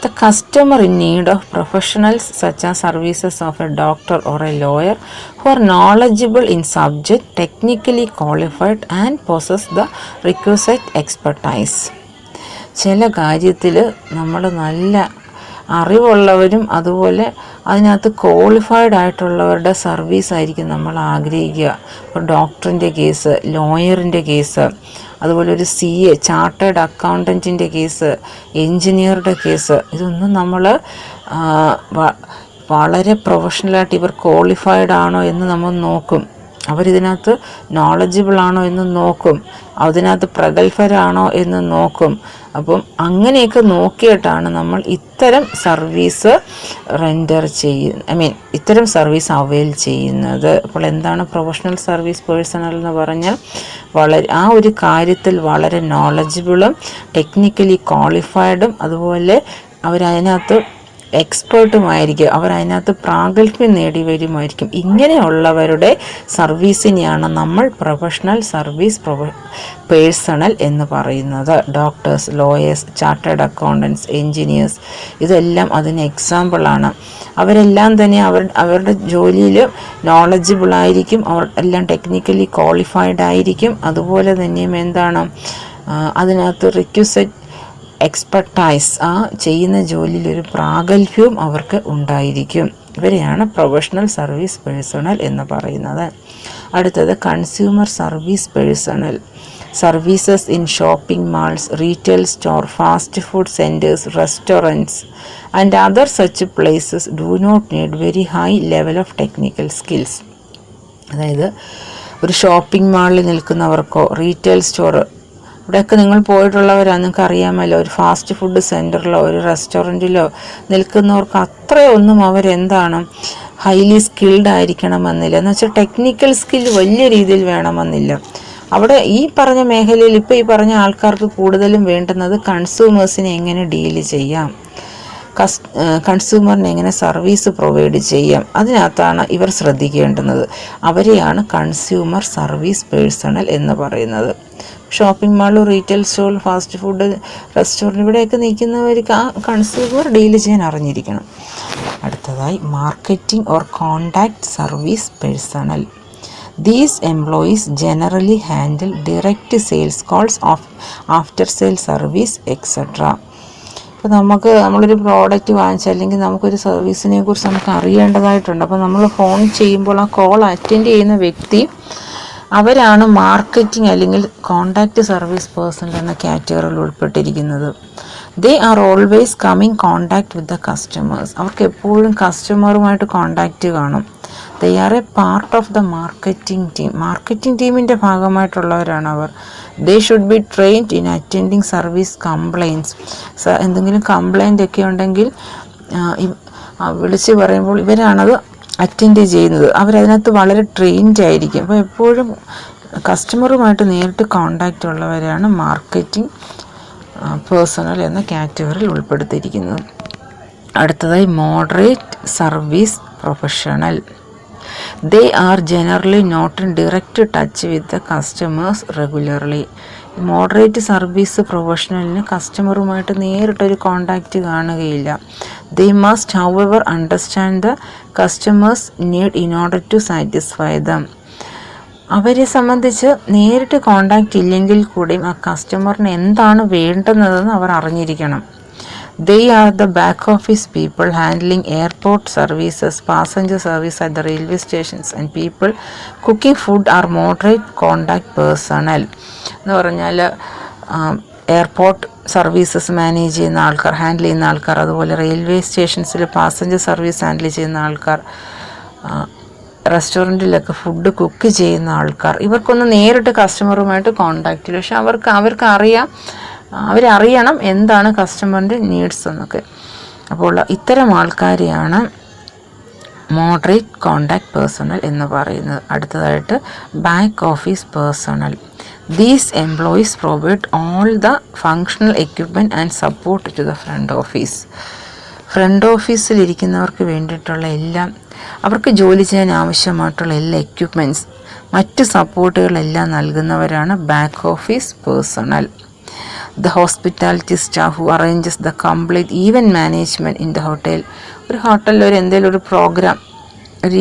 The customer in need of professionals such as services of a doctor or a lawyer who are knowledgeable in subject, technically qualified and possess the requisite expertise. ചില കാര്യത്തിൽ നമ്മൾ നല്ല അറിവുള്ളവരും അതുപോലെ അതിനകത്ത് qualified ആയിട്ടുള്ളവരുടെ service ആയിരിക്കും നമ്മൾ ആഗ്രഹിക്കുക. ഇപ്പോൾ ഡോക്ടറിൻ്റെ കേസ്, ലോയറിൻ്റെ കേസ്, അതുപോലെ ഒരു CA ചാർട്ടേഡ് അക്കൗണ്ടൻറ്റിൻ്റെ കേസ്, എൻജിനീയറുടെ കേസ്, ഇതൊന്നും നമ്മൾ വളരെ പ്രൊഫഷണലായിട്ട് ഇവർ ക്വാളിഫൈഡ് ആണോ എന്ന് നമ്മൾ നോക്കും. അവരിതിനകത്ത് നോളജബിൾ ആണോ എന്ന് നോക്കും, അതിനകത്ത് പ്രഗത്ഭരാണോ എന്ന് നോക്കും. അപ്പം അങ്ങനെയൊക്കെ നോക്കിയിട്ടാണ് നമ്മൾ ഇത്തരം സർവീസ് ഇത്തരം സർവീസ് അവൈൽ ചെയ്യുന്നത്. അപ്പോൾ എന്താണ് പ്രൊഫഷണൽ സർവീസ് പേഴ്സണൽ എന്ന് പറഞ്ഞാൽ ആ ഒരു കാര്യത്തിൽ വളരെ നോളജബിളും ടെക്നിക്കലി ക്വാളിഫൈഡും അതുപോലെ അവരതിനകത്ത് എക്സ്പേർട്ടുമായിരിക്കും, അവരതിനകത്ത് പ്രാഗൽഭ്യം നേടിയവരുമായിരിക്കും. ഇങ്ങനെയുള്ളവരുടെ സർവീസിനെയാണ് നമ്മൾ പ്രൊഫഷണൽ സർവീസ് പേഴ്സണൽ എന്ന് പറയുന്നത്. Doctors, lawyers, chartered accountants, engineers, ഇതെല്ലാം അതിന് എക്സാമ്പിളാണ്. അവരെല്ലാം തന്നെ അവരുടെ ജോലിയിൽ നോളജബിളായിരിക്കും, അവർ എല്ലാം ടെക്നിക്കലി ക്വാളിഫൈഡ് ആയിരിക്കും. അതുപോലെ തന്നെയും അതിനകത്ത് റിക്വസൈറ്റ് എക്സ്പെർട്ടൈസ്, ആ ചെയ്യുന്ന ജോലിയിൽ ഒരു പ്രാഗൽഭ്യവും അവർക്ക് ഉണ്ടായിരിക്കും. ഇവരെയാണ് പ്രൊഫഷണൽ സർവീസ് പേഴ്സണൽ എന്ന് പറയുന്നത്. അടുത്തത് consumer service personnel. Services in shopping malls, retail store, fast food centres, restaurants and other such places do not need very high level of technical skills. അതായത് ഒരു ഷോപ്പിംഗ് മാളിൽ നിൽക്കുന്നവർക്കോ റീറ്റെയിൽ സ്റ്റോർ, ഇവിടെയൊക്കെ നിങ്ങൾ പോയിട്ടുള്ളവരാണ്, നിങ്ങൾക്ക് അറിയാമല്ലോ. ഒരു ഫാസ്റ്റ് ഫുഡ് സെൻറ്ററിലോ ഒരു റെസ്റ്റോറൻറ്റിലോ നിൽക്കുന്നവർക്ക് അത്രയൊന്നും ഹൈലി സ്കിൽഡ് ആയിരിക്കണമെന്നില്ല. എന്ന് വെച്ചാൽ ടെക്നിക്കൽ സ്കിൽ വലിയ രീതിയിൽ വേണമെന്നില്ല. അവിടെ ഈ പറഞ്ഞ മേഖലയിൽ ഇപ്പോൾ ഈ പറഞ്ഞ ആൾക്കാർക്ക് കൂടുതലും വേണ്ടുന്നത് കൺസ്യൂമേഴ്സിനെ എങ്ങനെ ഡീല് ചെയ്യാം, കൺസ്യൂമറിന് എങ്ങനെ സർവീസ് പ്രൊവൈഡ് ചെയ്യാം, അതിനകത്താണ് ഇവർ ശ്രദ്ധിക്കേണ്ടുന്നത്. അവരെയാണ് കൺസ്യൂമർ സർവീസ് പേഴ്സണൽ എന്ന് പറയുന്നത്. Shopping mall, retail store, fast food restaurant, ഇവിടെയൊക്കെ നിൽക്കുന്നവർക്ക് ആ കൺസ്യൂമർ ഡീൽ ചെയ്യാൻ അറിഞ്ഞിരിക്കണം. അടുത്തതായി marketing or contact service personal. These employees generally handle direct sales calls of after sale service etc. അപ്പോൾ നമ്മളൊരു പ്രോഡക്റ്റ് വാങ്ങിച്ചാൽ അല്ലെങ്കിൽ നമുക്കൊരു സർവീസിനെ കുറിച്ച് നമുക്ക് അറിയേണ്ടതായിട്ടുണ്ട്. അപ്പോൾ നമ്മൾ ഫോൺ ചെയ്യുമ്പോൾ ആ കോൾ അറ്റൻഡ് ചെയ്യുന്ന വ്യക്തി അവരാണ് മാർക്കറ്റിംഗ് അല്ലെങ്കിൽ കോണ്ടാക്റ്റ് സർവീസ് പേഴ്സണൽ എന്ന കാറ്റഗറിയിൽ ഉൾപ്പെട്ടിരിക്കുന്നത്. They are always coming contact with the customers. അവർക്ക് എപ്പോഴും കസ്റ്റമറുമായിട്ട് കോണ്ടാക്റ്റ് കാണും. They are a part of the marketing team. Marketing ടീമിൻ്റെ ഭാഗമായിട്ടുള്ളവരാണ് അവർ. They should be trained in attending service complaints. എന്തെങ്കിലും കംപ്ലയിൻ്റ് ഒക്കെ ഉണ്ടെങ്കിൽ വിളിച്ച് പറയുമ്പോൾ ഇവരാണത് അറ്റൻഡ് ചെയ്യുന്നത്. അവരതിനകത്ത് വളരെ ട്രെയിൻഡ് ആയിരിക്കും. അപ്പോൾ എപ്പോഴും കസ്റ്റമറുമായിട്ട് നേരിട്ട് കോണ്ടാക്റ്റ് ഉള്ളവരാണ് മാർക്കറ്റിംഗ് പേഴ്സണൽ എന്ന കാറ്റഗറിയിൽ ഉൾപ്പെടുത്തിയിരിക്കുന്നത്. അടുത്തതായി moderate service professional. They are generally not in direct touch with the customers regularly. Moderate service പ്രൊഫഷണലിന് കസ്റ്റമറുമായിട്ട് നേരിട്ടൊരു കോണ്ടാക്റ്റ് കാണുകയില്ല. They must however understand the customers need in order to satisfy them. അവരെ സംബന്ധിച്ച് നേരിട്ട് കോണ്ടാക്റ്റ് ഇല്ലെങ്കിൽ കൂടിയും ആ കസ്റ്റമറിന് എന്താണ് വേണ്ടുന്നതെന്ന് അവർ അറിഞ്ഞിരിക്കണം. They are the back office people handling airport services, passenger service at the railway stations and people cooking food are moderate contact personnel. എന്ന് പറഞ്ഞാൽ എയർപോർട്ട് സർവീസസ് മാനേജ് ചെയ്യുന്ന ആൾക്കാർ, ഹാൻഡിൽ ചെയ്യുന്ന ആൾക്കാർ, അതുപോലെ റെയിൽവേ സ്റ്റേഷൻസിൽ പാസഞ്ചർ സർവീസ് ഹാൻഡിൽ ചെയ്യുന്ന ആൾക്കാർ, റെസ്റ്റോറൻറ്റിലൊക്കെ food cook ചെയ്യുന്ന ആൾക്കാർ, ഇവർക്കൊന്നും നേരിട്ട് കസ്റ്റമറുമായിട്ട് കോണ്ടാക്റ്റ് ഇല്ല. പക്ഷെ അവർക്ക് അവരറിയണം എന്താണ് കസ്റ്റമറിൻ്റെ നീഡ്സ് എന്നൊക്കെ. അപ്പോൾ ഇത്തരം ആൾക്കാരെയാണ് മോഡറേറ്റ് കോണ്ടാക്ട് പേഴ്സണൽ എന്ന് പറയുന്നത്. അടുത്തതായിട്ട് back office personal. These employees provide all the functional equipment and support to the front office. Front ഓഫീസിലിരിക്കുന്നവർക്ക് വേണ്ടിയിട്ടുള്ള എല്ലാം, അവർക്ക് ജോലി ചെയ്യാൻ ആവശ്യമായിട്ടുള്ള എല്ലാ എക്യുപ്മെൻറ്റ്സ്, മറ്റ് സപ്പോർട്ടുകളെല്ലാം നൽകുന്നവരാണ് back office personal. The hospitality staff who arranges the complete event management in the hotel. ഒരു ഹോട്ടലിൽ എന്തെങ്കിലും ഒരു പ്രോഗ്രാം, ഒരു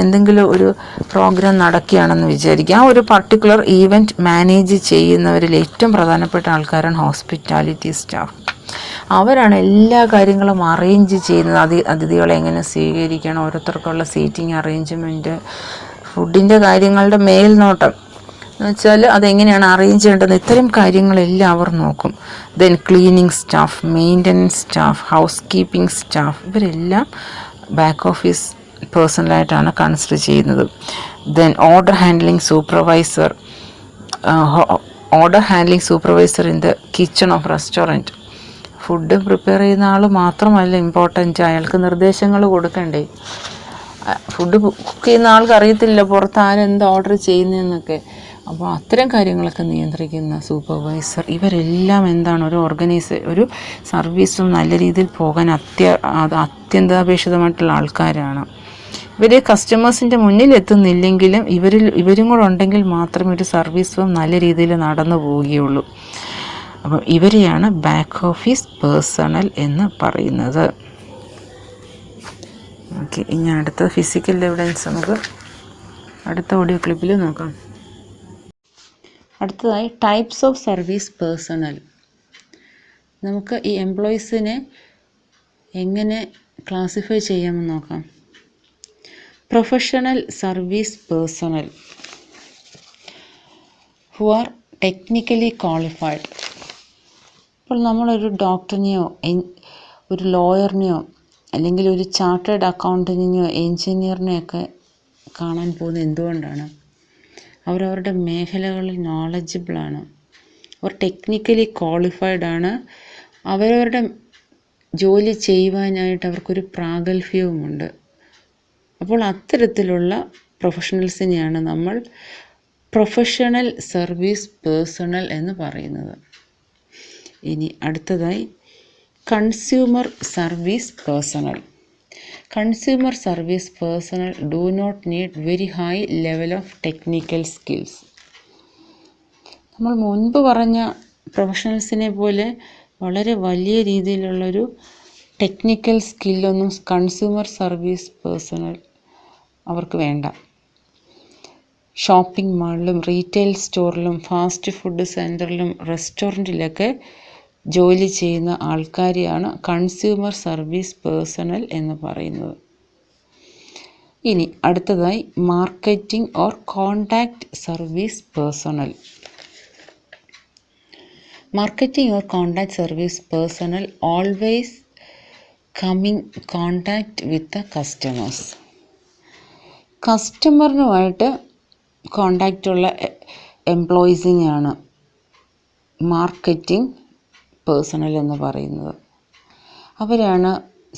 എന്തെങ്കിലും ഒരു പ്രോഗ്രാം നടക്കുകയാണെന്ന് വിചാരിക്കുക. ആ ഒരു പർട്ടിക്കുലർ ഈവൻറ്റ് മാനേജ് ചെയ്യുന്നവരിൽ ഏറ്റവും പ്രധാനപ്പെട്ട ആൾക്കാരാണ് ഹോസ്പിറ്റാലിറ്റി സ്റ്റാഫ്. അവരാണ് എല്ലാ കാര്യങ്ങളും അറേഞ്ച് ചെയ്യുന്നത്. അതിഥികളെ എങ്ങനെ സ്വീകരിക്കണം, ഓരോരുത്തർക്കുള്ള സീറ്റിംഗ് അറേഞ്ച്മെൻറ്റ്, ഫുഡിൻ്റെ കാര്യങ്ങളുടെ മേൽനോട്ടം എന്ന് വെച്ചാൽ അതെങ്ങനെയാണ് അറേഞ്ച് ചെയ്യേണ്ടത്, ഇത്തരം കാര്യങ്ങളെല്ലാം അവർ നോക്കും. Then cleaning staff, maintenance staff, house keeping staff, ഇവരെല്ലാം ബാക്ക് ഓഫീസ് പേഴ്സണലായിട്ടാണ് കൺസിഡർ ചെയ്യുന്നത്. Then order handling supervisor in the kitchen of restaurant. Food prepare ചെയ്യുന്ന ആൾ മാത്രമല്ല ഇമ്പോർട്ടൻറ്റ്, അയാൾക്ക് നിർദ്ദേശങ്ങൾ കൊടുക്കണ്ടേ. ഫുഡ് കുക്ക് ചെയ്യുന്ന ആൾക്ക് അറിയത്തില്ല പുറത്ത് ആരെന്ത് ഓർഡർ ചെയ്യുന്നതെന്നൊക്കെ. അപ്പോൾ അത്തരം കാര്യങ്ങളൊക്കെ നിയന്ത്രിക്കുന്ന സൂപ്പർവൈസർ, ഇവരെല്ലാം എന്താണ് ഒരു സർവീസും നല്ല രീതിയിൽ പോകാൻ അത്യന്താപേക്ഷിതമായിട്ടുള്ള ആൾക്കാരാണ്. ഇവർ കസ്റ്റമേഴ്സിൻ്റെ മുന്നിൽ എത്തുന്നില്ലെങ്കിലും ഇവരും കൂടെ ഉണ്ടെങ്കിൽ മാത്രമേ ഒരു സർവീസും നല്ല രീതിയിൽ നടന്നു പോവുകയുള്ളൂ. അപ്പം ഇവരെയാണ് ബാക്ക് ഓഫീസ് പേഴ്സണൽ എന്ന് പറയുന്നത്. ഓക്കെ, ഇനി അടുത്ത ഫിസിക്കൽ എവിഡൻസ് നമുക്ക് അടുത്ത ഓഡിയോ ക്ലിപ്പിൽ നോക്കാം. അടുത്തതായി ടൈപ്സ് ഓഫ് സർവീസ് പേഴ്സണൽ. നമുക്ക് ഈ എംപ്ലോയീസിനെ എങ്ങനെ ക്ലാസിഫൈ ചെയ്യാമെന്ന് നോക്കാം. Professional service personal who are technically qualified. ഇപ്പോൾ നമ്മളൊരു ഡോക്ടറിനെയോ ഒരു ലോയറിനെയോ അല്ലെങ്കിൽ ഒരു ചാർട്ടേഡ് അക്കൗണ്ടൻറ്റിനെയോ എൻജിനീയറിനെയൊക്കെ കാണാൻ പോകുന്നത് എന്തുകൊണ്ടാണ്? അവരവരുടെ മേഖലകളിൽ നോളജബിളാണ്, അവർ ടെക്നിക്കലി ക്വാളിഫൈഡ് ആണ്, അവരവരുടെ ജോലി ചെയ്യുവാനായിട്ട് അവർക്കൊരു പ്രാഗൽഭ്യവുമുണ്ട്. അപ്പോൾ അത്തരത്തിലുള്ള പ്രൊഫഷണൽസിനെയാണ് നമ്മൾ പ്രൊഫഷണൽ സർവീസ് പേഴ്സണൽ എന്ന് പറയുന്നത്. ഇനി അടുത്തതായി consumer service personnel. Consumer service personnel do not need very high level of technical skills. നമ്മൾ മുൻപ് പറഞ്ഞ പ്രൊഫഷണൽസിനെ പോലെ വളരെ വലിയ രീതിയിലുള്ളൊരു ടെക്നിക്കൽ സ്കില്ലൊന്നും കൺസ്യൂമർ സർവീസ് പേഴ്സണൽ അവർക്ക് വേണ്ട. ഷോപ്പിംഗ് മാളിലും റീറ്റെയിൽ സ്റ്റോറിലും ഫാസ്റ്റ് ഫുഡ് സെൻറ്ററിലും റെസ്റ്റോറൻറ്റിലൊക്കെ ജോലി ചെയ്യുന്ന ആൾക്കാരെയാണ് കൺസ്യൂമർ സർവീസ് പേഴ്സണൽ എന്ന് പറയുന്നത്. ഇനി അടുത്തതായി marketing or contact service personal. Marketing or contact service personal always coming contact with the customers. കസ്റ്റമറിനുമായിട്ട് കോണ്ടാക്റ്റുള്ള എംപ്ലോയീസിനെയാണ് മാർക്കറ്റിംഗ് പേഴ്സണൽ എന്ന് പറയുന്നത്. അവരാണ്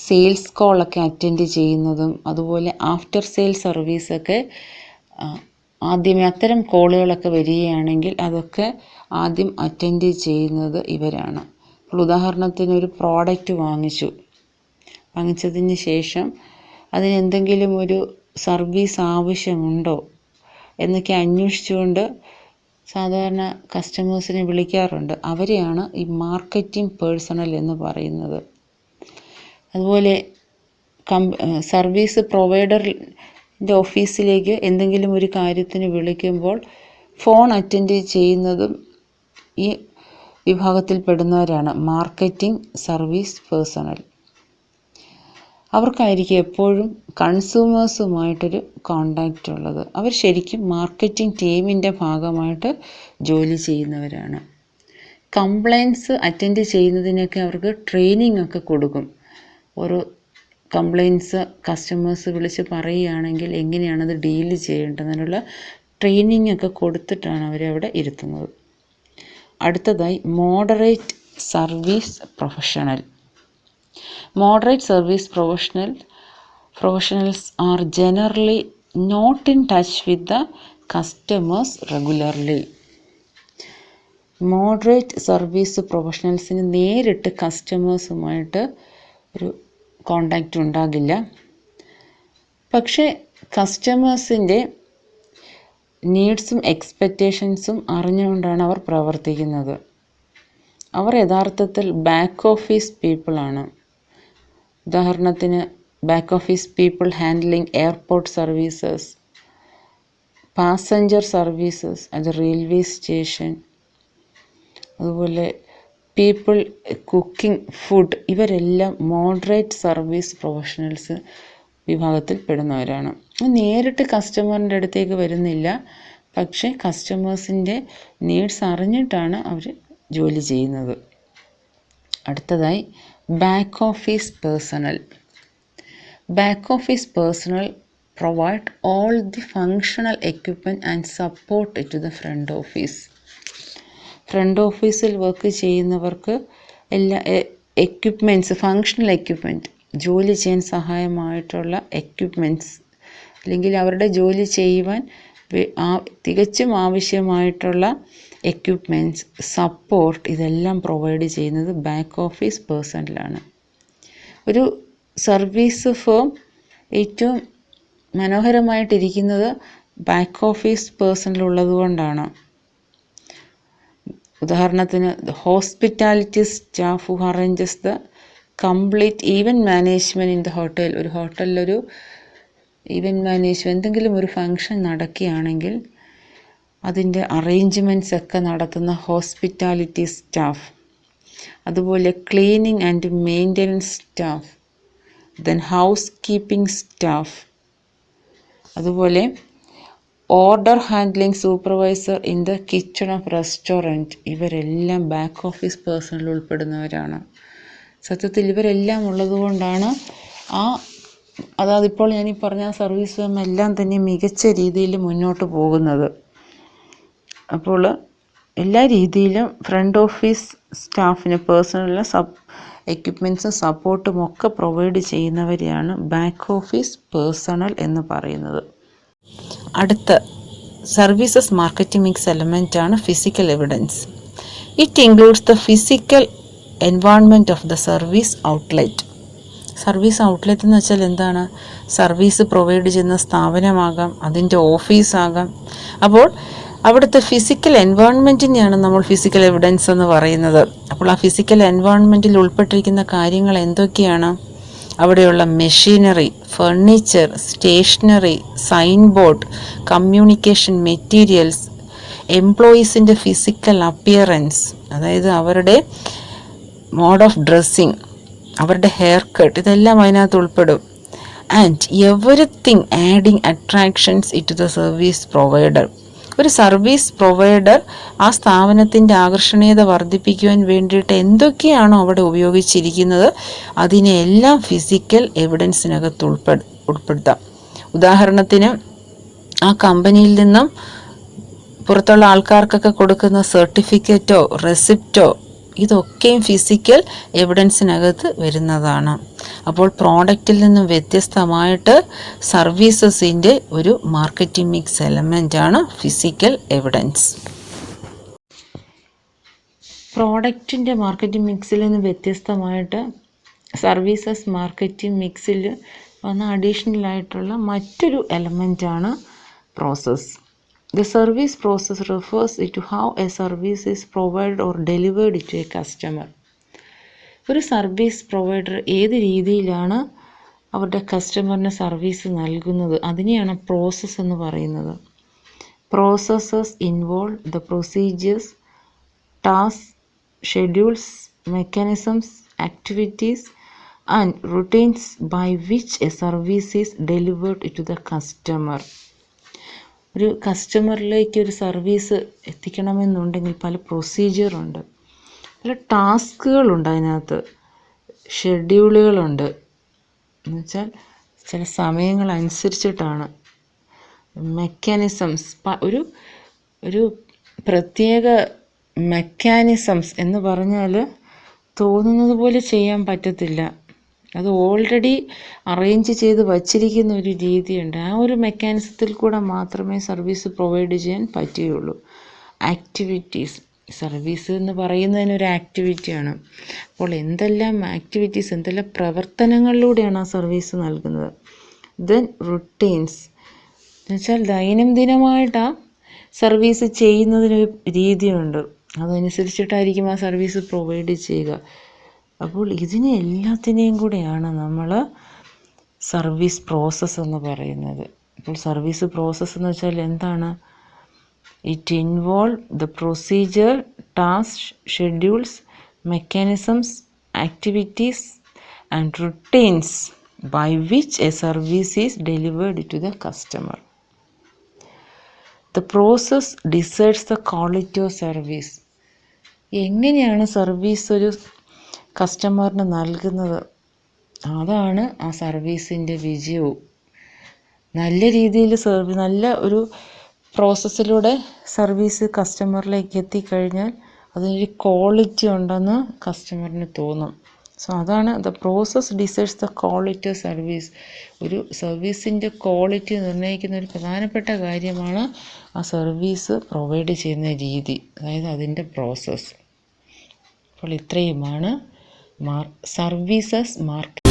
സെയിൽസ് കോളൊക്കെ അറ്റൻഡ് ചെയ്യുന്നതും അതുപോലെ ആഫ്റ്റർ സെയിൽ സർവീസൊക്കെ ആദ്യമേ അത്തരം കോളുകളൊക്കെ വരികയാണെങ്കിൽ അതൊക്കെ ആദ്യം അറ്റൻഡ് ചെയ്യുന്നത് ഇവരാണ്. ഇപ്പോൾ ഉദാഹരണത്തിന് ഒരു പ്രോഡക്റ്റ് വാങ്ങിച്ചതിന് ശേഷം അതിനെന്തെങ്കിലും ഒരു സർവീസ് ആവശ്യമുണ്ടോ എന്നൊക്കെ അന്വേഷിച്ചുകൊണ്ട് സാധാരണ കസ്റ്റമേഴ്സിനെ വിളിക്കാറുണ്ട്. അവരെയാണ് ഈ മാർക്കറ്റിംഗ് പേഴ്സണൽ എന്ന് പറയുന്നത്. അതുപോലെ സർവീസ് പ്രൊവൈഡറിൻ്റെ ഓഫീസിലേക്ക് എന്തെങ്കിലും ഒരു കാര്യത്തിന് വിളിക്കുമ്പോൾ ഫോൺ അറ്റൻഡ് ചെയ്യുന്നതും ഈ വിഭാഗത്തിൽപ്പെടുന്നവരാണ് മാർക്കറ്റിംഗ് സർവീസ് പേഴ്സണൽ. അവർക്കായിരിക്കും എപ്പോഴും കൺസ്യൂമേഴ്സുമായിട്ടൊരു കോണ്ടാക്റ്റ് ഉള്ളത്. അവർ ശരിക്കും മാർക്കറ്റിംഗ് ടീമിൻ്റെ ഭാഗമായിട്ട് ജോലി ചെയ്യുന്നവരാണ്. കംപ്ലൈൻസ് അറ്റൻഡ് ചെയ്യുന്നതിനൊക്കെ അവർക്ക് ട്രെയിനിങ് ഒക്കെ കൊടുക്കും. ഓരോ കംപ്ലൈൻസ് കസ്റ്റമേഴ്സ് വിളിച്ച് പറയുകയാണെങ്കിൽ എങ്ങനെയാണത് ഡീല് ചെയ്യേണ്ടതിനുള്ള ട്രെയിനിങ് ഒക്കെ കൊടുത്തിട്ടാണ് അവരെ അവിടെ ഇരുത്തുന്നത്. അടുത്തതായി moderate service professional. Moderate service professionals are generally not in touch with the customers regularly. Moderate service പ്രൊഫഷണൽസിന് നേരിട്ട് കസ്റ്റമേഴ്സുമായിട്ട് ഒരു കോണ്ടാക്റ്റ് ഉണ്ടാകില്ല. പക്ഷേ കസ്റ്റമേഴ്സിൻ്റെ നീഡ്സും എക്സ്പെക്റ്റേഷൻസും അറിഞ്ഞുകൊണ്ടാണ് അവർ പ്രവർത്തിക്കുന്നത്. അവർ യഥാർത്ഥത്തിൽ ബാക്ക് ഓഫീസ് പീപ്പിളാണ്. ഉദാഹരണത്തിന് back office people handling airport services, passenger services അത് റെയിൽവേ സ്റ്റേഷൻ, അതുപോലെ പീപ്പിൾ കുക്കിംഗ് ഫുഡ്, ഇവരെല്ലാം മോഡറേറ്റ് സർവീസ് പ്രൊഫഷണൽസ് വിഭാഗത്തിൽ പെടുന്നവരാണ്. നേരിട്ട് കസ്റ്റമറിൻ്റെ അടുത്തേക്ക് വരുന്നില്ല, പക്ഷേ കസ്റ്റമേഴ്സിൻ്റെ നീഡ്സ് അറിഞ്ഞിട്ടാണ് അവർ ജോലി ചെയ്യുന്നത്. അടുത്തതായി back office personnel. Back office personnel provide all the functional equipment and support to the front office. Front ഓഫീസിൽ വർക്ക് ചെയ്യുന്നവർക്ക് എല്ലാ എക്യുപ്മെൻറ്റ്സ്, ഫങ്ഷണൽ എക്യുപ്മെൻറ്റ്, ജോലി ചെയ്യാൻ സഹായമായിട്ടുള്ള എക്യുപ്മെൻറ്റ്സ് അല്ലെങ്കിൽ അവരുടെ ജോലി ചെയ്യുവാൻ തികച്ചും ആവശ്യമായിട്ടുള്ള എക്യുപ്മെൻറ്റ്സ്, സപ്പോർട്ട്, ഇതെല്ലാം പ്രൊവൈഡ് ചെയ്യുന്നത് ബാക്ക് ഓഫീസ് പേഴ്സണലാണ്. ഒരു സർവീസ് ഫേം ഏറ്റവും മനോഹരമായിട്ടിരിക്കുന്നത് ബാക്ക് ഓഫീസ് പേഴ്സണൽ ഉള്ളതുകൊണ്ടാണ്. ഉദാഹരണത്തിന് hospitality staff who arranges the complete event management in the hotel. ഒരു ഹോട്ടലിലൊരു ഈവൻറ്റ് മാനേജ്മെൻറ്റ്, എന്തെങ്കിലും ഒരു ഫങ്ഷൻ നടക്കുകയാണെങ്കിൽ അതിൻ്റെ അറേഞ്ച്മെൻറ്റ്സ് ഒക്കെ നടത്തുന്ന ഹോസ്പിറ്റാലിറ്റി സ്റ്റാഫ്, അതുപോലെ cleaning and maintenance staff, then house keeping staff, അതുപോലെ order handling supervisor in the kitchen of restaurant, ഇവരെല്ലാം ബാക്ക് ഓഫീസ് പേഴ്സണൽ ഉൾപ്പെടുന്നവരാണ്. സത്യത്തിൽ ഇവരെല്ലാം ഉള്ളതുകൊണ്ടാണ് ഇപ്പോൾ ഞാനീ പറഞ്ഞ സർവീസ് ഫേം എല്ലാം തന്നെ മികച്ച രീതിയിൽ മുന്നോട്ട് പോകുന്നത്. അപ്പോൾ എല്ലാ രീതിയിലും ഫ്രണ്ട് ഓഫീസ് സ്റ്റാഫിന് പേഴ്സണലിന് എക്യുപ്മെൻറ്റ്സും സപ്പോർട്ടും ഒക്കെ പ്രൊവൈഡ് ചെയ്യുന്നവരെയാണ് ബാക്ക് ഓഫീസ് പേഴ്സണൽ എന്ന് പറയുന്നത്. അടുത്ത സർവീസസ് മാർക്കറ്റിംഗ് മിക്സ് എലമെൻ്റ് ആണ് physical evidence. It includes the physical environment of the service outlet. Service outlet എന്ന് വെച്ചാൽ എന്താണ്? സർവീസ് പ്രൊവൈഡ് ചെയ്യുന്ന സ്ഥാപനമാകാം, അതിൻ്റെ ഓഫീസാകാം. അപ്പോൾ അവിടുത്തെ ഫിസിക്കൽ എൻവയോൺമെൻറ്റിനെയാണ് നമ്മൾ ഫിസിക്കൽ എവിഡൻസ് എന്ന് പറയുന്നത്. അപ്പോൾ ആ ഫിസിക്കൽ എൻവയോൺമെൻറ്റിൽ ഉൾപ്പെട്ടിരിക്കുന്ന കാര്യങ്ങൾ എന്തൊക്കെയാണ്? അവിടെയുള്ള machinery, furniture, stationery, sign board, communication materials, എംപ്ലോയീസിൻ്റെ ഫിസിക്കൽ അപ്പിയറൻസ്, അതായത് അവരുടെ മോഡ് ഓഫ് ഡ്രസ്സിങ്, അവരുടെ ഹെയർ കട്ട്, ഇതെല്ലാം അതിനകത്ത് ഉൾപ്പെടും. And everything adding attractions in to the service provider. ഒരു സർവീസ് പ്രൊവൈഡർ ആ സ്ഥാപനത്തിൻ്റെ ആകർഷണീയത വർദ്ധിപ്പിക്കുവാൻ വേണ്ടിയിട്ട് എന്തൊക്കെയാണോ അവിടെ ഉപയോഗിച്ചിരിക്കുന്നത് അതിനെല്ലാം ഫിസിക്കൽ എവിഡൻസിനകത്ത് ഉൾപ്പെടുത്താം. ഉദാഹരണത്തിന് ആ കമ്പനിയിൽ നിന്നും പുറത്തുള്ള ആൾക്കാർക്കൊക്കെ കൊടുക്കുന്ന സർട്ടിഫിക്കറ്റോ റെസിപ്റ്റോ ഇതൊക്കെയും ഫിസിക്കൽ എവിഡൻസിനകത്ത് വരുന്നതാണ്. അപ്പോൾ പ്രോഡക്റ്റിൽ നിന്നും വ്യത്യസ്തമായിട്ട് സർവീസസിൻ്റെ ഒരു മാർക്കറ്റിംഗ് മിക്സ് എലമെൻ്റ് ആണ് ഫിസിക്കൽ എവിഡൻസ്. പ്രോഡക്റ്റിൻ്റെ മാർക്കറ്റിംഗ് മിക്സിൽ നിന്ന് വ്യത്യസ്തമായിട്ട് സർവീസസ് മാർക്കറ്റിംഗ് മിക്സിൽ വന്ന അഡീഷണൽ ആയിട്ടുള്ള മറ്റൊരു എലമെൻ്റാണ് process. The service process refers to how a service is provided or delivered to a customer. ഒരു സർവീസ് പ്രൊവൈഡർ ഏത് രീതിയിലാണ് അവരുടെ കസ്റ്റമറിന് സർവീസ് നൽകുന്നത് അതിനെയാണ് പ്രോസസ്സ് എന്ന് പറയുന്നത്. Processes involve the procedures, task, schedules, mechanisms, activities and routines by which a service is delivered to the customer. ഒരു കസ്റ്റമറിലേക്ക് ഒരു സർവീസ് എത്തിക്കണമെന്നുണ്ടെങ്കിൽ പല പ്രൊസീജിയറുണ്ട്, പല ടാസ്കുകളുണ്ട്, അതിനകത്ത് ഷെഡ്യൂളുകളുണ്ട്. എന്നുവെച്ചാൽ ചില സമയങ്ങളനുസരിച്ചിട്ടാണ്. മെക്കാനിസംസ്, ഒരു പ്രത്യേക മെക്കാനിസംസ് എന്ന് പറഞ്ഞാൽ തോന്നുന്നത് പോലെ ചെയ്യാൻ പറ്റത്തില്ല. അത് ഓൾറെഡി അറേഞ്ച് ചെയ്ത് വച്ചിരിക്കുന്ന ഒരു രീതിയുണ്ട്. ആ ഒരു മെക്കാനിസത്തിൽ കൂടെ മാത്രമേ സർവീസ് പ്രൊവൈഡ് ചെയ്യാൻ പറ്റുകയുള്ളൂ. ആക്ടിവിറ്റീസ്, സർവീസ് എന്ന് പറയുന്നതിനൊരു ആക്ടിവിറ്റിയാണ്. അപ്പോൾ എന്തെല്ലാം ആക്ടിവിറ്റീസ്, എന്തെല്ലാം പ്രവർത്തനങ്ങളിലൂടെയാണ് ആ സർവീസ് നൽകുന്നത്. ദെൻ റുട്ടീൻസ് എന്നുവെച്ചാൽ ദൈനംദിനമായിട്ട് ആ സർവീസ് ചെയ്യുന്നതിനൊരു രീതിയുണ്ട്, അതനുസരിച്ചിട്ടായിരിക്കും ആ സർവീസ് പ്രൊവൈഡ് ചെയ്യുക. അപ്പോൾ ഇതിനെ എല്ലാത്തിനെയും കൂടെയാണ് നമ്മൾ സർവീസ് പ്രോസസ്സ് എന്ന് പറയുന്നത്. അപ്പോൾ സർവീസ് പ്രോസസ്സ് എന്ന് വെച്ചാൽ എന്താണ്? It involve the procedure, task, schedules, mechanisms, activities and routines by which a service is delivered to the customer. The process decides the quality of service. എങ്ങനെയാണ് സർവീസ് ഒരു കസ്റ്റമറിന് നൽകുന്നത്, അതാണ് ആ സർവീസിൻ്റെ വിജയവും. നല്ല രീതിയിൽ നല്ല ഒരു പ്രോസസ്സിലൂടെ സർവീസ് കസ്റ്റമറിലേക്ക് എത്തിക്കഴിഞ്ഞാൽ അതിനൊരു ക്വാളിറ്റി ഉണ്ടെന്ന് കസ്റ്റമറിന് തോന്നും. സോ അതാണ് the process decides the quality of service. ഒരു സർവീസിൻ്റെ ക്വാളിറ്റി നിർണ്ണയിക്കുന്ന ഒരു പ്രധാനപ്പെട്ട കാര്യമാണ് ആ സർവീസ് പ്രൊവൈഡ് ചെയ്യുന്ന രീതി, അതായത് അതിൻ്റെ പ്രോസസ്സ്. അപ്പോൾ ഇത്രയുമാണ് സർവീസസ് മാർക്കറ്റ്.